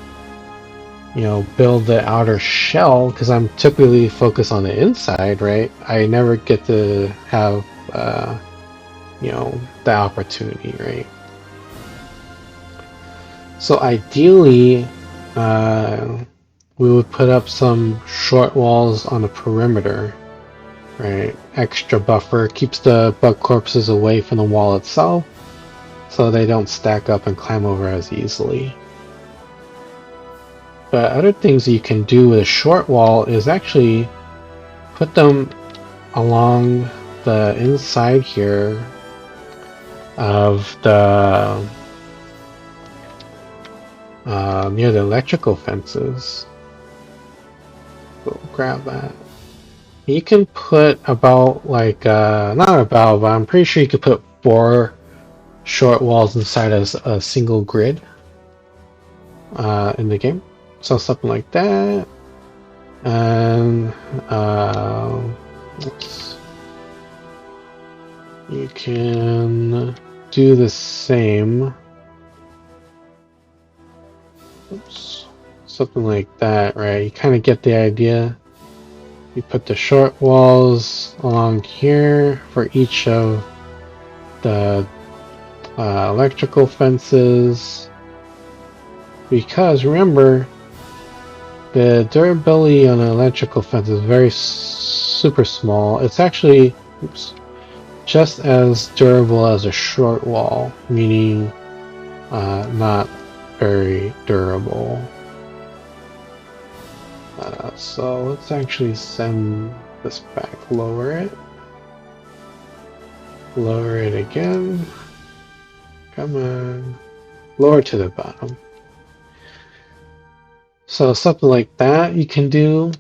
build the outer shell because I'm typically focused on the inside, right? I never get to have, the opportunity, right? So ideally, we would put up some short walls on the perimeter, right? Extra buffer keeps the bug corpses away from the wall itself, so they don't stack up and climb over as easily. But other things you can do with a short wall is actually put them along the inside here of the near the electrical fences. We'll grab that. You can put about like not about, but I'm pretty sure you could put 4 short walls inside a single grid in the game. So something like that. And you can do the same. Oops. Something like that, right? You kind of get the idea. You put the short walls along here for each of the electrical fences. Because remember, the durability on an electrical fence is very super small. It's actually just as durable as a short wall, meaning not very durable. So let's actually send this back, lower it again, come on, lower to the bottom. So something like that you can do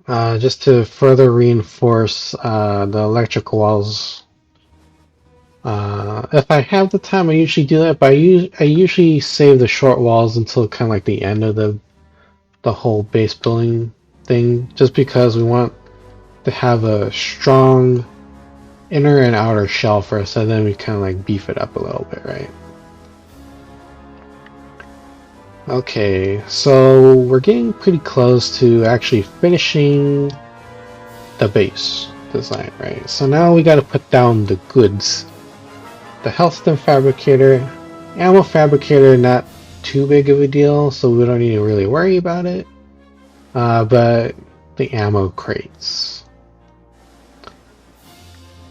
just to further reinforce the electrical walls. If I have the time, I usually do that, but I usually save the short walls until kind of like the end of the whole base building thing, just because we want to have a strong inner and outer shell first, and then we kind of like beef it up a little bit, right? Okay, so we're getting pretty close to actually finishing the base design, right? So now we got to put down the goods. The health stem fabricator, ammo fabricator, not too big of a deal, so we don't need to really worry about it. But the ammo crates.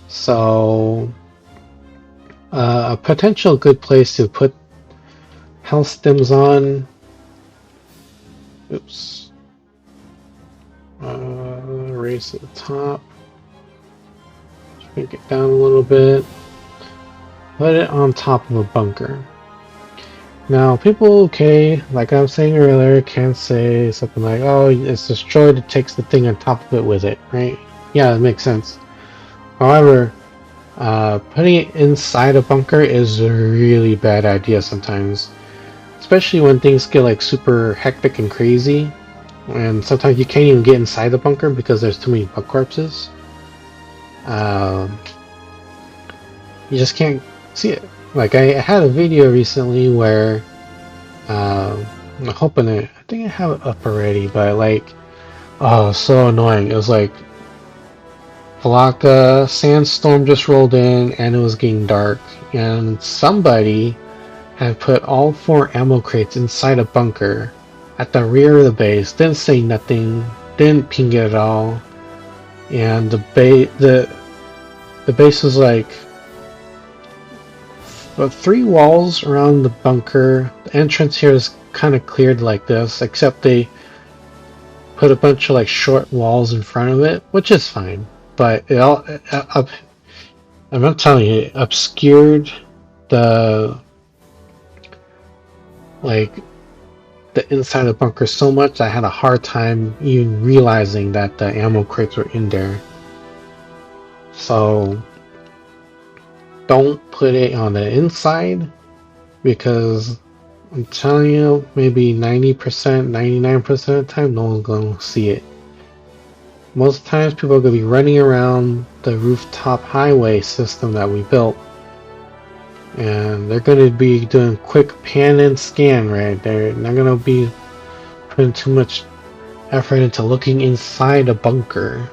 So a potential good place to put health stems on. Oops. Raise to the top. Shrink it down a little bit. Put it on top of a bunker. Now, people, okay, like I was saying earlier, can say something like, oh, it's destroyed, it takes the thing on top of it with it, right? Yeah, that makes sense. However, putting it inside a bunker is a really bad idea sometimes. Especially when things get like super hectic and crazy. And sometimes you can't even get inside the bunker because there's too many bug corpses. You just can't see it. Like I had a video recently where I'm hoping I think I have it up already, but like, oh, so annoying. It was like Valaka sandstorm just rolled in and it was getting dark, and somebody had put all 4 ammo crates inside a bunker at the rear of the base, didn't say nothing, didn't ping it at all, and the base was like 3 walls around the bunker. The entrance here is kind of cleared like this, except they put a bunch of like short walls in front of it, which is fine, but it all I'm not telling you, it obscured the like the inside of the bunker so much I had a hard time even realizing that the ammo crates were in there. So don't put it on the inside, because I'm telling you, maybe 90%, 99% of the time, no one's gonna see it. Most times people are gonna be running around the rooftop highway system that we built, and they're gonna be doing quick pan and scan, right? They're not gonna be putting too much effort into looking inside a bunker.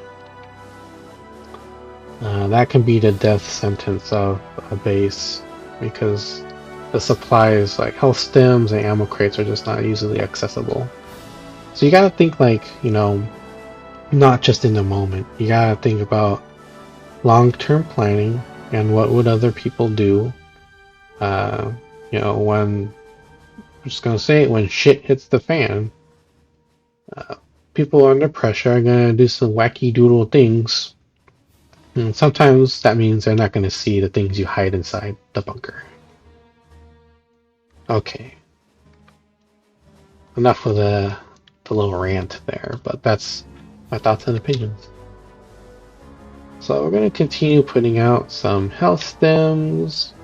That can be the death sentence of a base, because the supplies like health stems and ammo crates are just not easily accessible. So you gotta think like, not just in the moment. You gotta think about long-term planning and what would other people do. When I'm just gonna say it, when shit hits the fan, people under pressure are gonna do some wacky doodle things. And sometimes that means they're not gonna see the things you hide inside the bunker. Okay. Enough of the little rant there, but that's my thoughts and opinions. So we're going to continue putting out some health stems.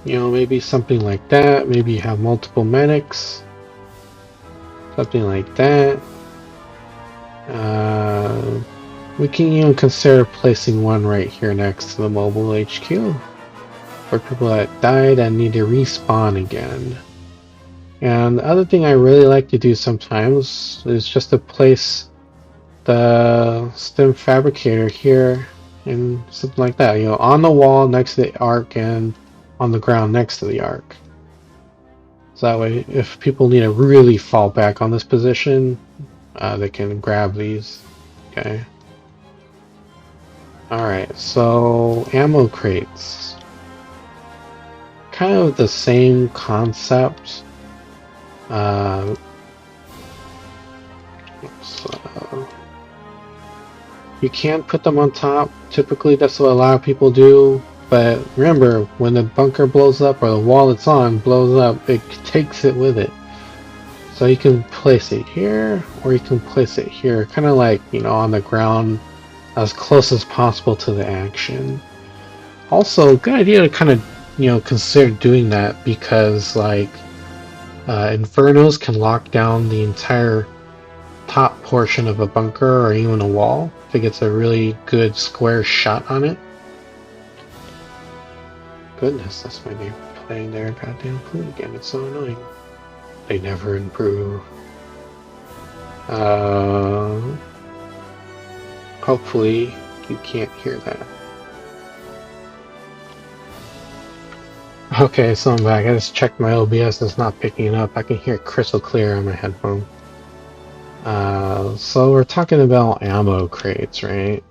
Maybe something like that. Maybe you have multiple medics. Something like that. We can even consider placing one right here next to the mobile HQ for people that died and need to respawn again. And the other thing I really like to do sometimes is just to place the stem fabricator here and something like that, on the wall next to the arc and on the ground next to the arc. So that way, if people need to really fall back on this position, they can grab these. Okay. Alright, so ammo crates. Kind of the same concept. You can put them on top. Typically, that's what a lot of people do. But remember, when the bunker blows up or the wall it's on blows up, it takes it with it. So you can place it here, or you can place it here, kind of like, on the ground, as close as possible to the action. Also, good idea to kind of, consider doing that, because like infernos can lock down the entire top portion of a bunker or even a wall if it gets a really good square shot on it. Goodness, that's my neighbor playing their goddamn flute again. It's so annoying. They never improve. Hopefully you can't hear that. Okay, so I'm back. I just checked my OBS. It's not picking it up. I can hear it crystal clear on my headphone. So we're talking about ammo crates, right?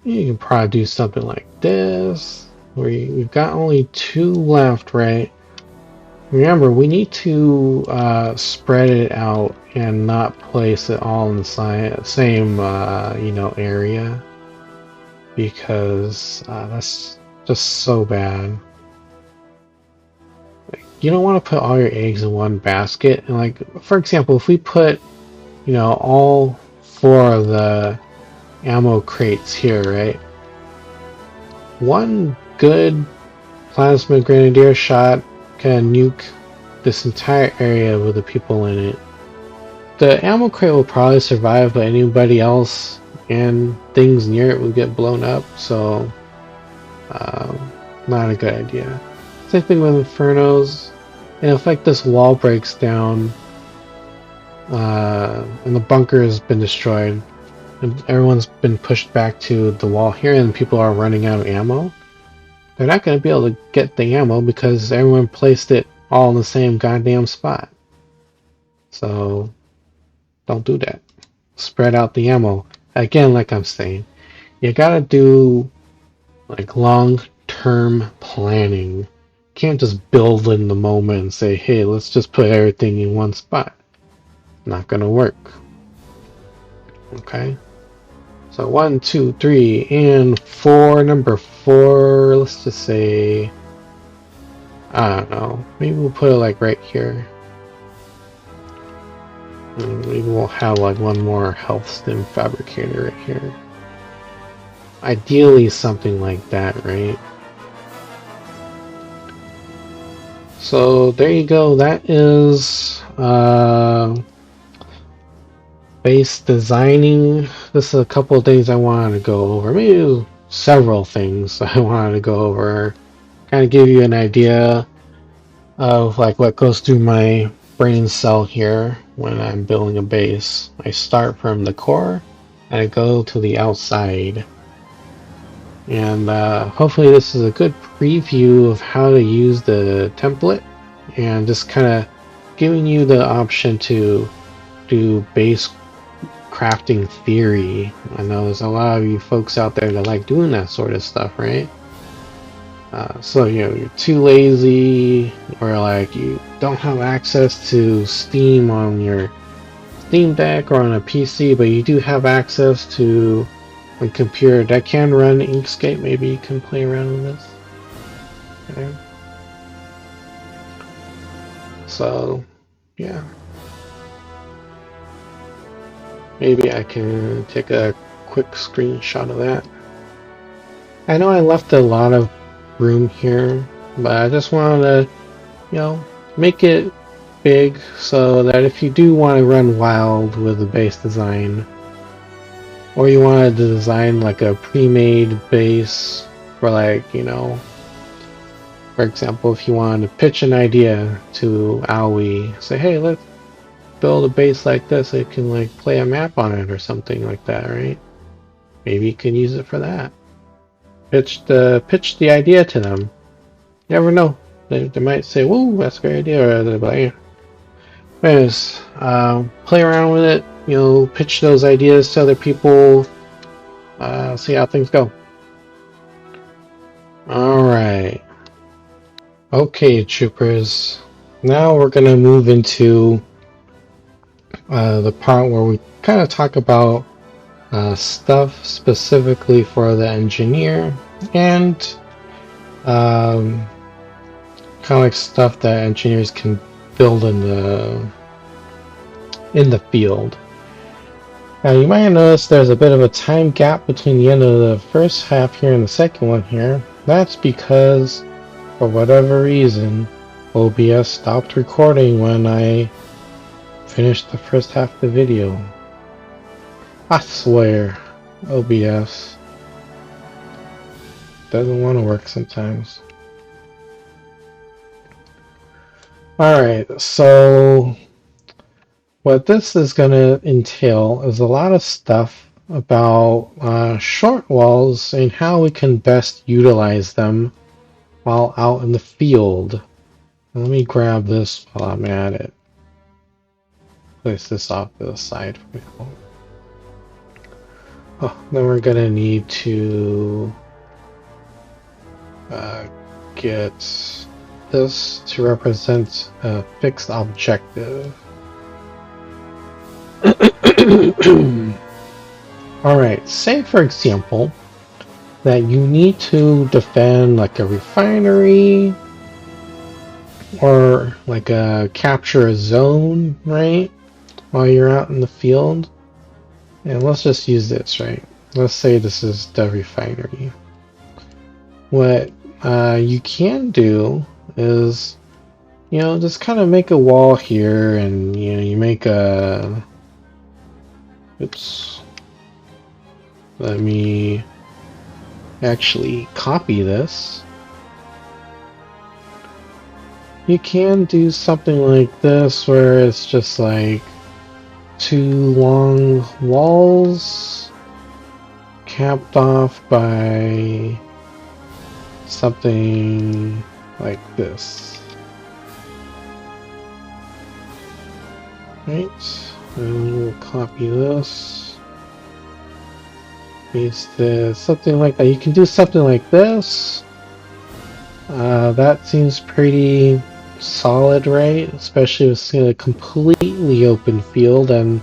You can probably do something like this. We've got only 2 left, right? Remember, we need to spread it out and not place it all in the same, area, because that's just so bad. You don't want to put all your eggs in one basket. And like, for example, if we put, all 4 of the ammo crates here, right? One good plasma grenadier shot can nuke this entire area with the people in it. The ammo crate will probably survive, but anybody else and things near it will get blown up, so not a good idea. Same thing with infernos. And if like this wall breaks down and the bunker has been destroyed and everyone's been pushed back to the wall here and people are running out of ammo, they're not going to be able to get the ammo because everyone placed it all in the same goddamn spot. So don't do that. Spread out the ammo. Again, like I'm saying, you gotta do like long-term planning. You can't just build in the moment and say, hey, let's just put everything in one spot. Not gonna work. Okay? So 1, 2, 3, and 4. Number 4, let's just say I don't know. Maybe we'll put it like right here. And maybe we'll have like one more health stim fabricator right here. Ideally something like that, right? So there you go. That is base designing. This is a couple of things I wanted to go over. Maybe several things I wanted to go over. Kind of give you an idea of like what goes through my brain cell here when I'm building a base. I start from the core and I go to the outside. And hopefully this is a good preview of how to use the template and just kind of giving you the option to do base crafting theory. I know there's a lot of you folks out there that like doing that sort of stuff, right? So you know, you're too lazy or like you don't have access to Steam on your Steam Deck or on a PC, but you do have access to a computer that can run Inkscape. Maybe you can play around with this. Okay. So yeah, maybe I can take a quick screenshot of that. I know I left a lot of room here, but I just wanted to, you know, make it big so that if you do want to run wild with the base design, or you wanted to design like a pre-made base for like, you know, for example, if you wanted to pitch an idea to Aoi, say, hey, let's build a base like this, so you can like play a map on it or something like that, right? Maybe you can use it for that. Pitch the idea to them. You never know. They might say, whoa, that's a great idea, or they'll be like, yeah. Anyways, play around with it, you know, pitch those ideas to other people, see how things go. Alright. Okay, troopers. Now we're gonna move into the part where we kind of talk about stuff specifically for the engineer and kind of like stuff that engineers can build in the field. Now you might have noticed there's a bit of a time gap between the end of the first half here and the second one here. That's because, for whatever reason, OBS stopped recording when I finished the first half of the video. I swear, OBS doesn't want to work sometimes. Alright, so what this is going to entail is a lot of stuff about short walls and how we can best utilize them while out in the field. Let me grab this while I'm at it. Place this off to the side for me. Oh, then we're going to need to get this to represent a fixed objective. Alright, say for example that you need to defend like a refinery or like capture a zone, right? While you're out in the field. And let's just use this, right? Let's say this is the refinery. What you can do is, you know, just kind of make a wall here, and you know, you make a. Oops. Let me actually copy this. You can do something like this where it's just like two long walls capped off by something like this. Right, and we'll copy this, paste this, something like that. You can do something like this. That seems pretty solid, right? Especially with a completely open field, and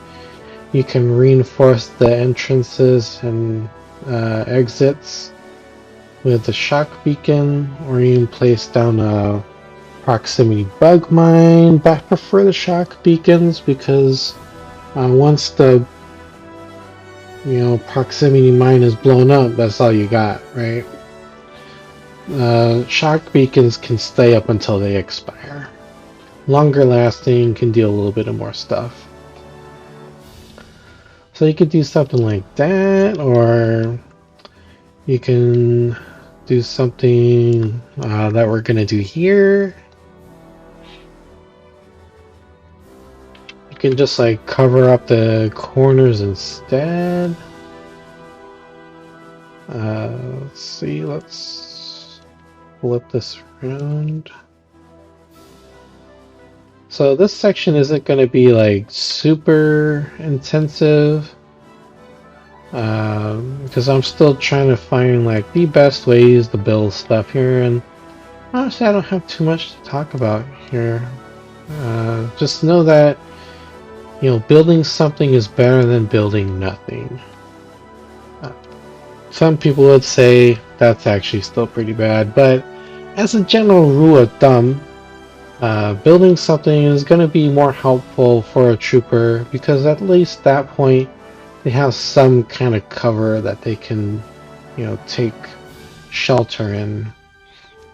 you can reinforce the entrances and exits with the shock beacon, or you can place down a proximity bug mine, but I prefer the shock beacons because once the proximity mine is blown up, that's all you got, right? Shock beacons can stay up until they expire. Longer lasting, can do a little bit of more stuff. So you could do something like that, or you can do something that we're gonna do here. You can just like cover up the corners instead. Let's see, let's flip this around. So this section isn't going to be like super intensive because I'm still trying to find like the best ways to build stuff here, and honestly I don't have too much to talk about here. Just know that building something is better than building nothing. Some people would say that's actually still pretty bad, but as a general rule of thumb, building something is going to be more helpful for a trooper because at least at that point they have some kind of cover that they can, take shelter in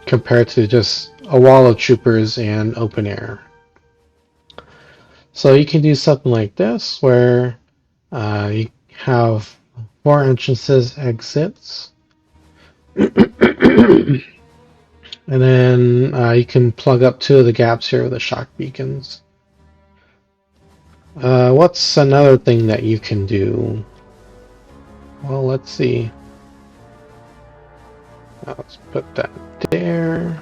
compared to just a wall of troopers and open air. So you can do something like this where you have 4 entrances, exits. And then you can plug up 2 of the gaps here with the shock beacons. What's another thing that you can do? Well, let's see. Let's put that there.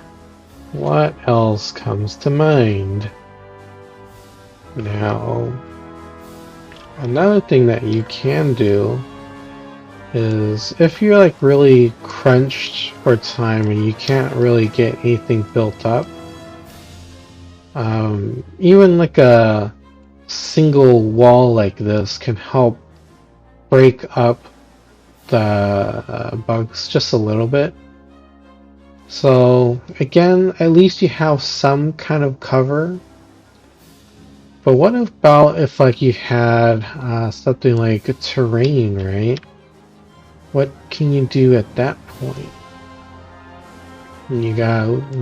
What else comes to mind? Now, another thing that you can do is if you're like really crunched for time and you can't really get anything built up, even like a single wall like this can help break up the bugs just a little bit. So again, at least you have some kind of cover. But what about if like you had something like a terrain, right? What can you do at that point? And you got, let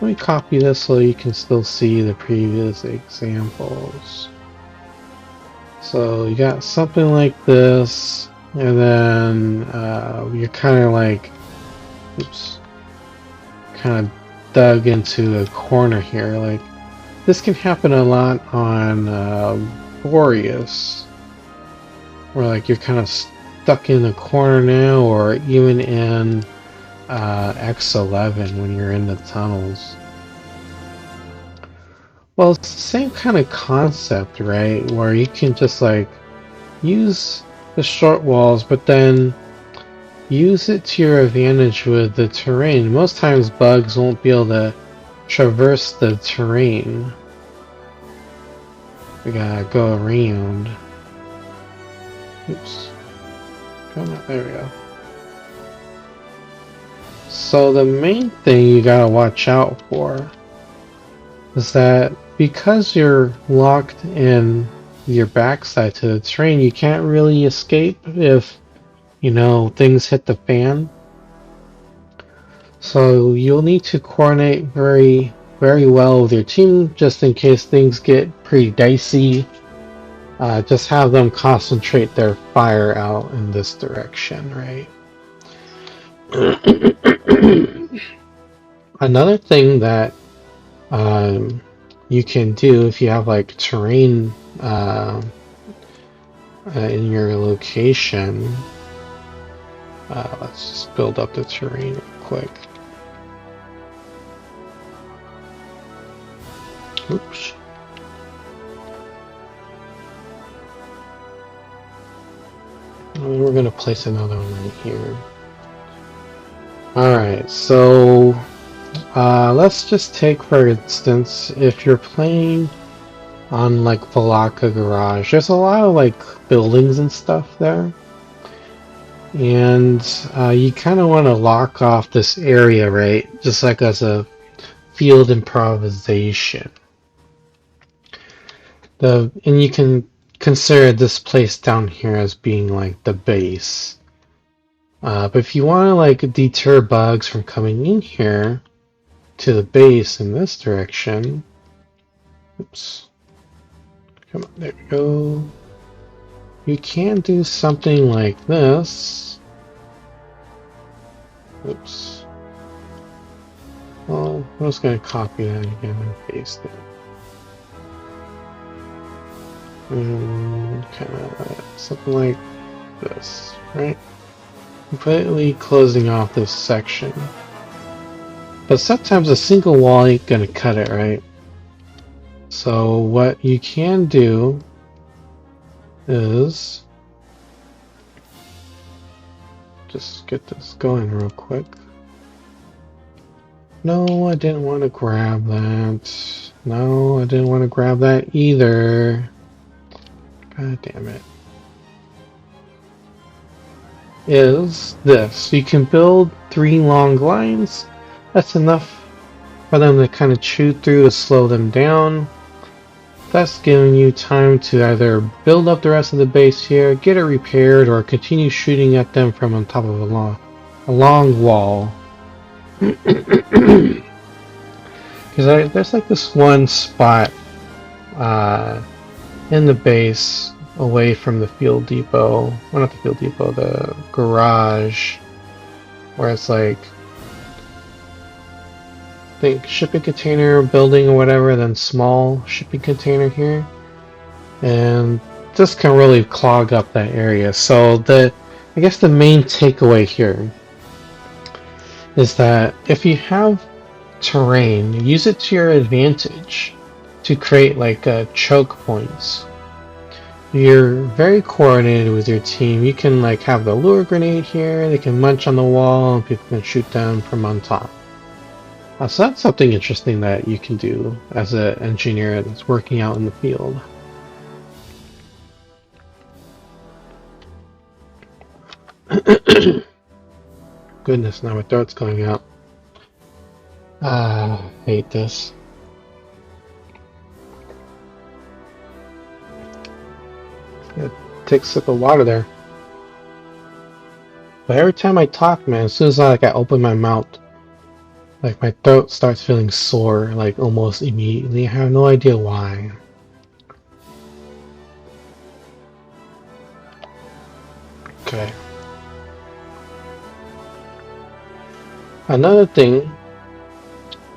me copy this so you can still see the previous examples. So you got something like this, and then you're kind of like, kind of dug into a corner here. Like this can happen a lot on Boreas, where like you're kind of stuck in the corner now, or even in X11 when you're in the tunnels. Well, it's the same kind of concept, right? Where you can just like use the short walls, but then use it to your advantage with the terrain. Most times bugs won't be able to traverse the terrain. We gotta go around. Oops. Come on, there we go. So the main thing you gotta watch out for is that because you're locked in your backside to the terrain, you can't really escape if things hit the fan. So you'll need to coordinate very, very well with your team just in case things get pretty dicey. Just have them concentrate their fire out in this direction, right? Another thing that you can do if you have like terrain in your location, let's just build up the terrain real quick. Oops. We're going to place another one right here. Alright, so let's just take, for instance, if you're playing on like Valaka Garage, there's a lot of like buildings and stuff there. And you kind of want to lock off this area, right? Just like as a field improvisation. And you can consider this place down here as being like the base. But if you want to like deter bugs from coming in here to the base in this direction, oops, come on, there we go. You can do something like this. Oops. Well, I'm just going to copy that again and paste it. And kind of something like this, right? Completely closing off this section. But sometimes a single wall ain't going to cut it, right? So what you can do is just get this going real quick. No, I didn't want to grab that. No, I didn't want to grab that either. God damn it. Is this. You can build 3 long lines. That's enough for them to kind of chew through to slow them down. That's giving you time to either build up the rest of the base here, get it repaired, or continue shooting at them from on top of a long wall. Because there's like this one spot in the base away from the field depot, well, not the field depot, the garage, where it's like, I think shipping container building or whatever, then small shipping container here, and this can really clog up that area. So I guess the main takeaway here is that if you have terrain, use it to your advantage to create like choke points. You're very coordinated with your team. You can like have the lure grenade here, they can munch on the wall and people can shoot them from on top. So that's something interesting that you can do as an engineer that's working out in the field. Goodness, now my throat's going out. I hate this. Yeah, take a sip of water there. But every time I talk, man, as soon as I open my mouth, like my throat starts feeling sore, like almost immediately. I have no idea why. Okay. Another thing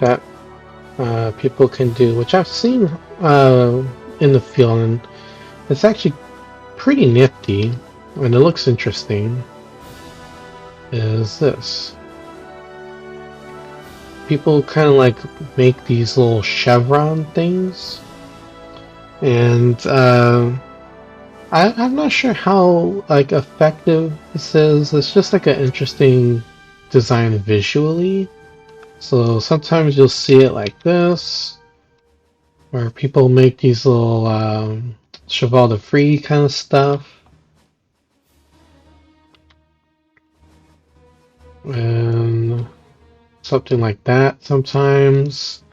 that people can do, which I've seen in the field, and it's actually pretty nifty, and it looks interesting, is this. People kind of like make these little chevron things, and I'm not sure how like effective this is. It's just like an interesting design visually. So sometimes you'll see it like this, where people make these little cheval de frise kind of stuff. And something like that sometimes.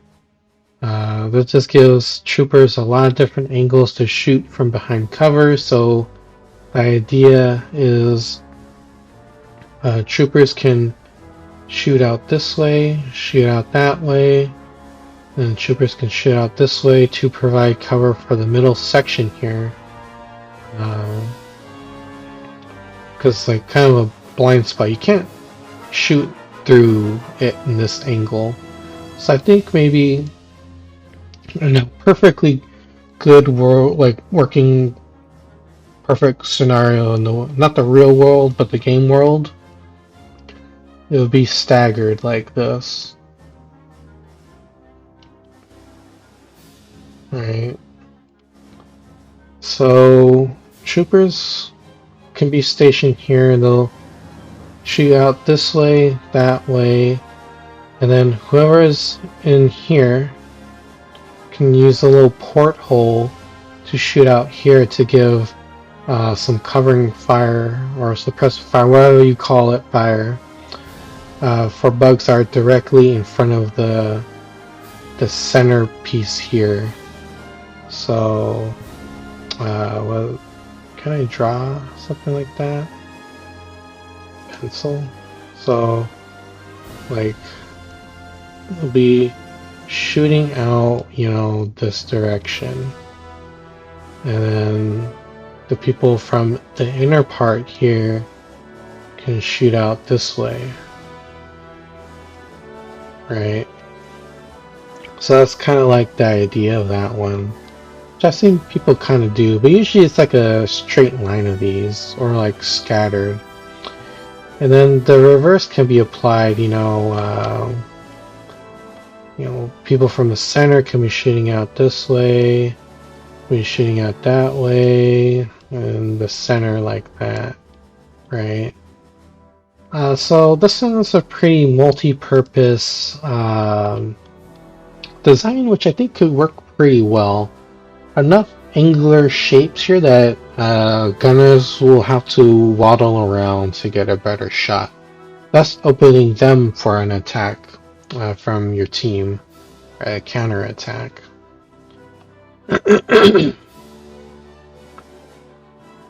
That just gives troopers a lot of different angles to shoot from behind cover. So the idea is troopers can shoot out this way, shoot out that way, and troopers can shoot out this way to provide cover for the middle section here. Because like kind of a blind spot, you can't shoot through it in this angle. So I think maybe in a perfectly good world, like working perfect scenario in the not the real world but the game world, it would be staggered like this. Right. So troopers can be stationed here and they'll shoot out this way, that way, and then whoever is in here can use a little porthole to shoot out here to give some covering fire or suppressive fire, whatever you call it, fire, for bugs that are directly in front of the the centerpiece here. So, well, can I draw something like that? Pencil. So, like, it'll be shooting out, this direction. And then the people from the inner part here can shoot out this way. Right? So that's kind of like the idea of that one. Which I've seen people kind of do, but usually it's like a straight line of these, or like scattered. And then the reverse can be applied, people from the center can be shooting out this way, be shooting out that way, and the center like that, right? So this one's a pretty multi-purpose design, which I think could work pretty well. Enough angular shapes here that gunners will have to waddle around to get a better shot. Thus opening them for an attack from your team, a counter attack.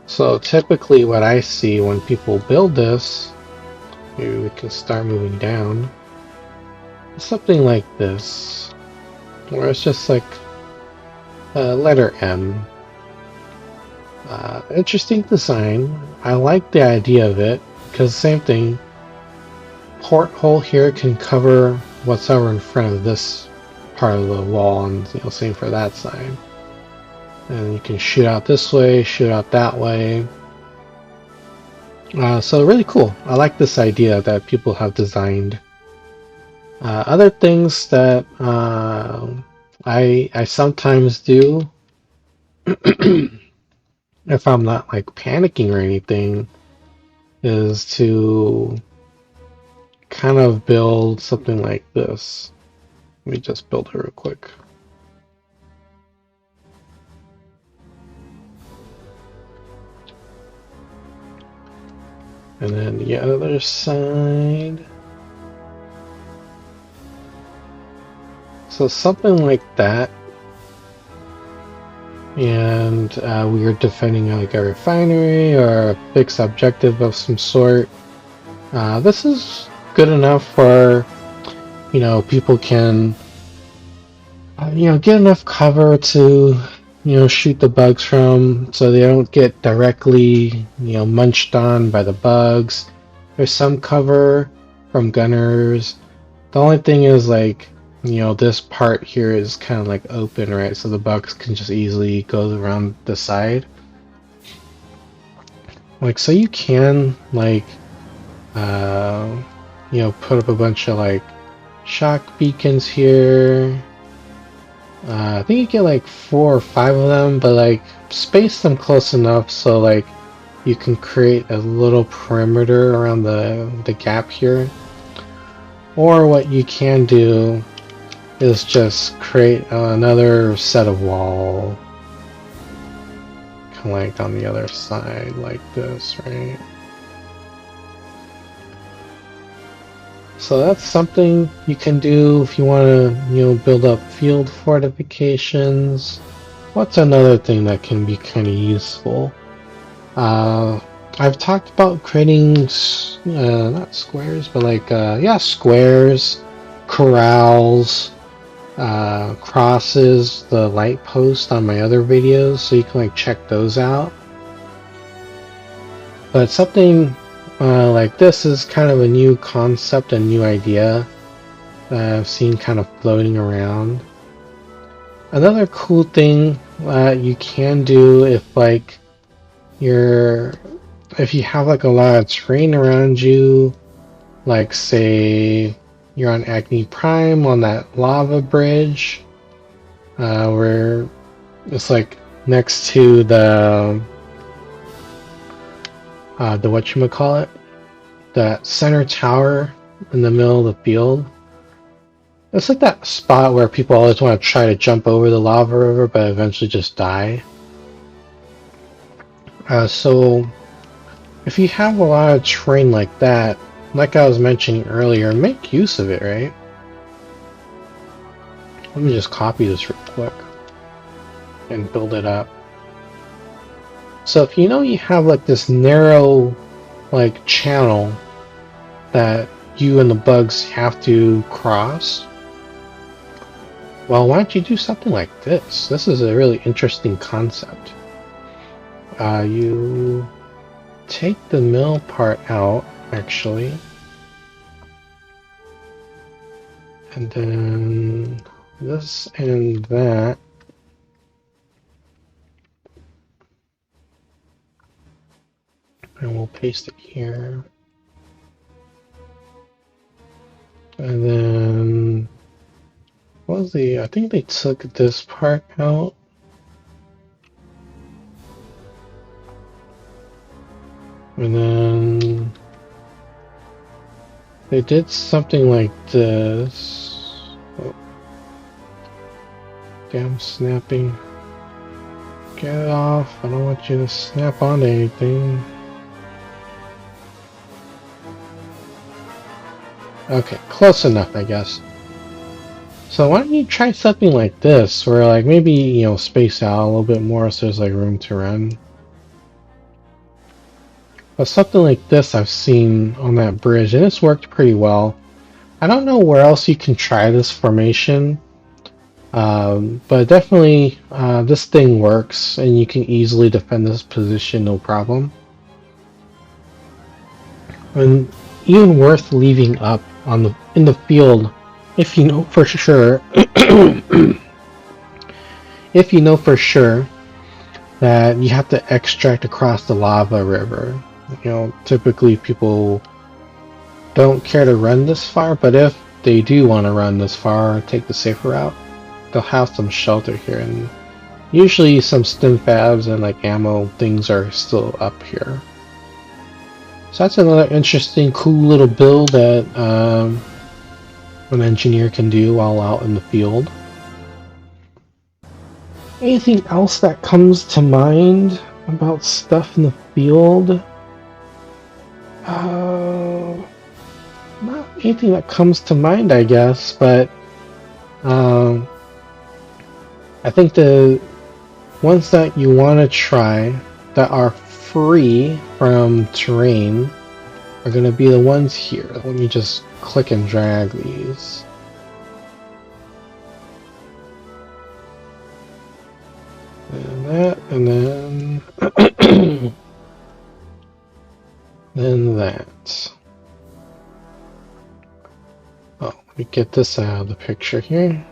So typically what I see when people build this, maybe we can start moving down, something like this, where it's just like letter M. Interesting design. I like the idea of it, because same thing, porthole here can cover what's over in front of this part of the wall, and same for that side. And you can shoot out this way, shoot out that way. So really cool. I like this idea that people have designed. Other things that I sometimes do, if I'm not like panicking or anything, is to kind of build something like this. Let me just build it real quick. And then the other side. So something like that. And we are defending like a refinery or a fixed objective of some sort. This is good enough for, people can, get enough cover to, shoot the bugs from, so they don't get directly, munched on by the bugs. There's some cover from gunners. The only thing is like, this part here is kind of like open, right? So the bugs can just easily go around the side. Like, so you can like, put up a bunch of like shock beacons here. I think you get like 4 or 5 of them, but like space them close enough so like you can create a little perimeter around the gap here. Or what you can do is just create another set of wall, kind of like on the other side, like this, right? So that's something you can do if you want to, build up field fortifications. What's another thing that can be kind of useful? I've talked about creating, not squares, but like, squares, corrals, crosses, the light post on my other videos, so you can like check those out. But something like this is kind of a new concept, a new idea that I've seen kind of floating around. Another cool thing you can do if like if you have like a lot of terrain around you, like say you're on Acme Prime on that lava bridge, where it's like next to the whatchamacallit, that center tower in the middle of the field. It's like that spot where people always want to try to jump over the lava river but eventually just die. So if you have a lot of terrain like that, like I was mentioning earlier, make use of it, right? Let me just copy this real quick and build it up. So if you know you have like this narrow like channel that you and the bugs have to cross, well, why don't you do something like this? This is a really interesting concept. You take the mill part out, actually, and then this and that. And we'll paste it here. And then, what was I think they took this part out. And then they did something like this. Oh. Damn snapping. Get it off. I don't want you to snap onto anything. Okay, close enough, I guess. So why don't you try something like this, where like maybe, you know, space out a little bit more so there's like room to run. But something like this I've seen on that bridge, and it's worked pretty well. I don't know where else you can try this formation, but definitely this thing works, and you can easily defend this position no problem. And even worth leaving up on in the field if you know for sure if you know for sure that you have to extract across the lava river. You know, typically people don't care to run this far, but if they do want to run this far, take the safer route, they'll have some shelter here, and usually some stim fabs and like ammo things are still up here. So that's another interesting, cool little build that an engineer can do while out in the field. Anything else that comes to mind about stuff in the field? Not anything that comes to mind, I guess, but I think the ones that you want to try that are free from terrain are going to be the ones here. Let me just click and drag these. And that, and then then that. Oh, let me get this out of the picture here.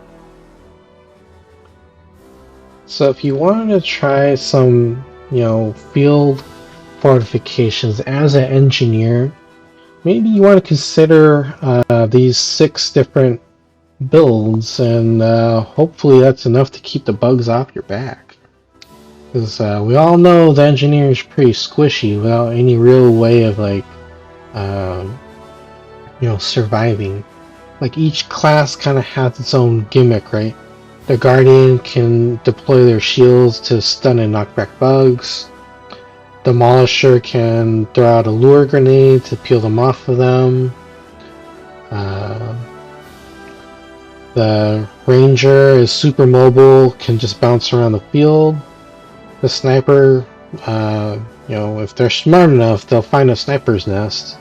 So if you wanted to try some, you know, field fortifications as an engineer, maybe you want to consider these 6 different builds, and hopefully that's enough to keep the bugs off your back. Because we all know the engineer is pretty squishy without any real way of like, you know, surviving. Like each class kind of has its own gimmick, right? The Guardian can deploy their shields to stun and knock back bugs. Demolisher can throw out a lure grenade to peel them off of them. The Ranger is super mobile, can just bounce around the field. The Sniper, you know, if they're smart enough, they'll find a sniper's nest.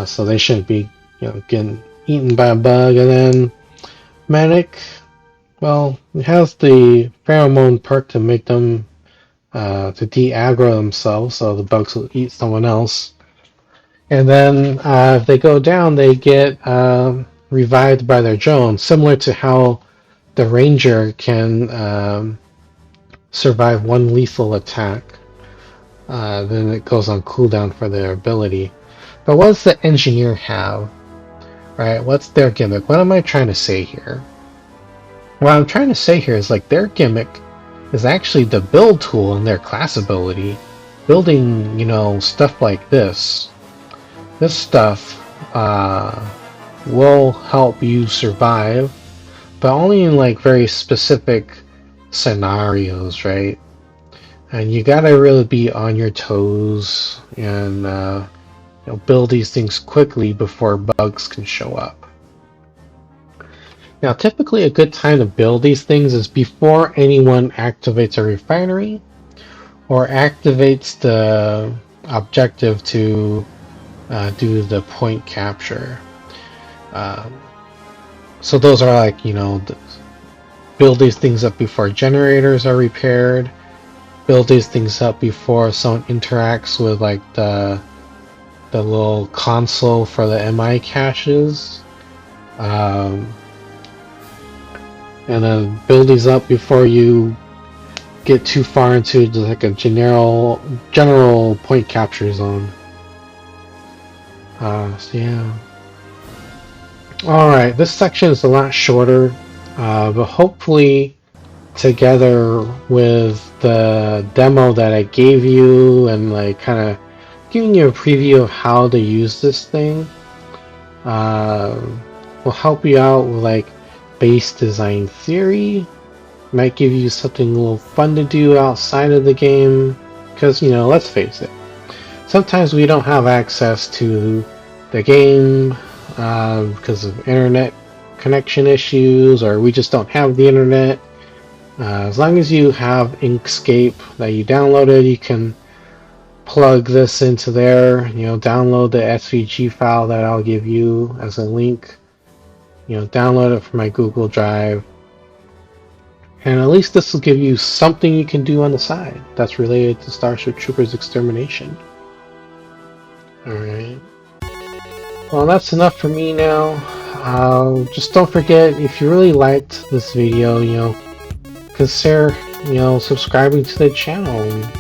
So they shouldn't be, you know, getting eaten by a bug. And then Medic, well, it has the pheromone perk to make them to de-aggro themselves, so the bugs will eat someone else. And then if they go down, they get revived by their drone, similar to how the Ranger can survive one lethal attack. Then it goes on cooldown for their ability. But what does the Engineer have? Right? What's their gimmick? What am I trying to say here? What I'm trying to say here is like their gimmick is actually the build tool in their class ability. Building, you know, stuff like this. This stuff will help you survive, but only in like very specific scenarios, right? And you gotta really be on your toes and you know, build these things quickly before bugs can show up. Now, typically a good time to build these things is before anyone activates a refinery or activates the objective to do the point capture. So those are like, build these things up before generators are repaired, build these things up before someone interacts with like the little console for the MI caches, and then build these up before you get too far into like a general point capture zone. So yeah. Alright, this section is a lot shorter, but hopefully together with the demo that I gave you and like kind of giving you a preview of how to use this thing will help you out with like base design theory. Might give you something a little fun to do outside of the game, because let's face it, sometimes we don't have access to the game because of internet connection issues, or we just don't have the internet. As long as you have Inkscape that you downloaded, you can plug this into there, download the SVG file that I'll give you as a link, download it from my Google Drive, and at least this will give you something you can do on the side that's related to Starship Troopers Extermination. Alright. Well, that's enough for me now. Just don't forget, if you really liked this video, consider, subscribing to the channel and,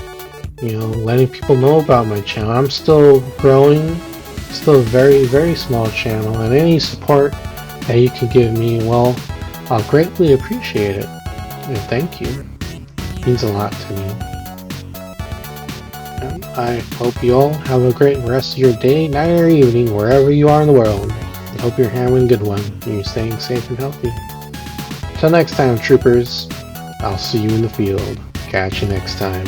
letting people know about my channel. I'm still growing, still a very, very small channel, and any support that you can give me, well, I'll greatly appreciate it. And thank you. It means a lot to me. And I hope you all have a great rest of your day, night, or evening, wherever you are in the world. I hope you're having a good one and you're staying safe and healthy. Till next time, troopers, I'll see you in the field. Catch you next time.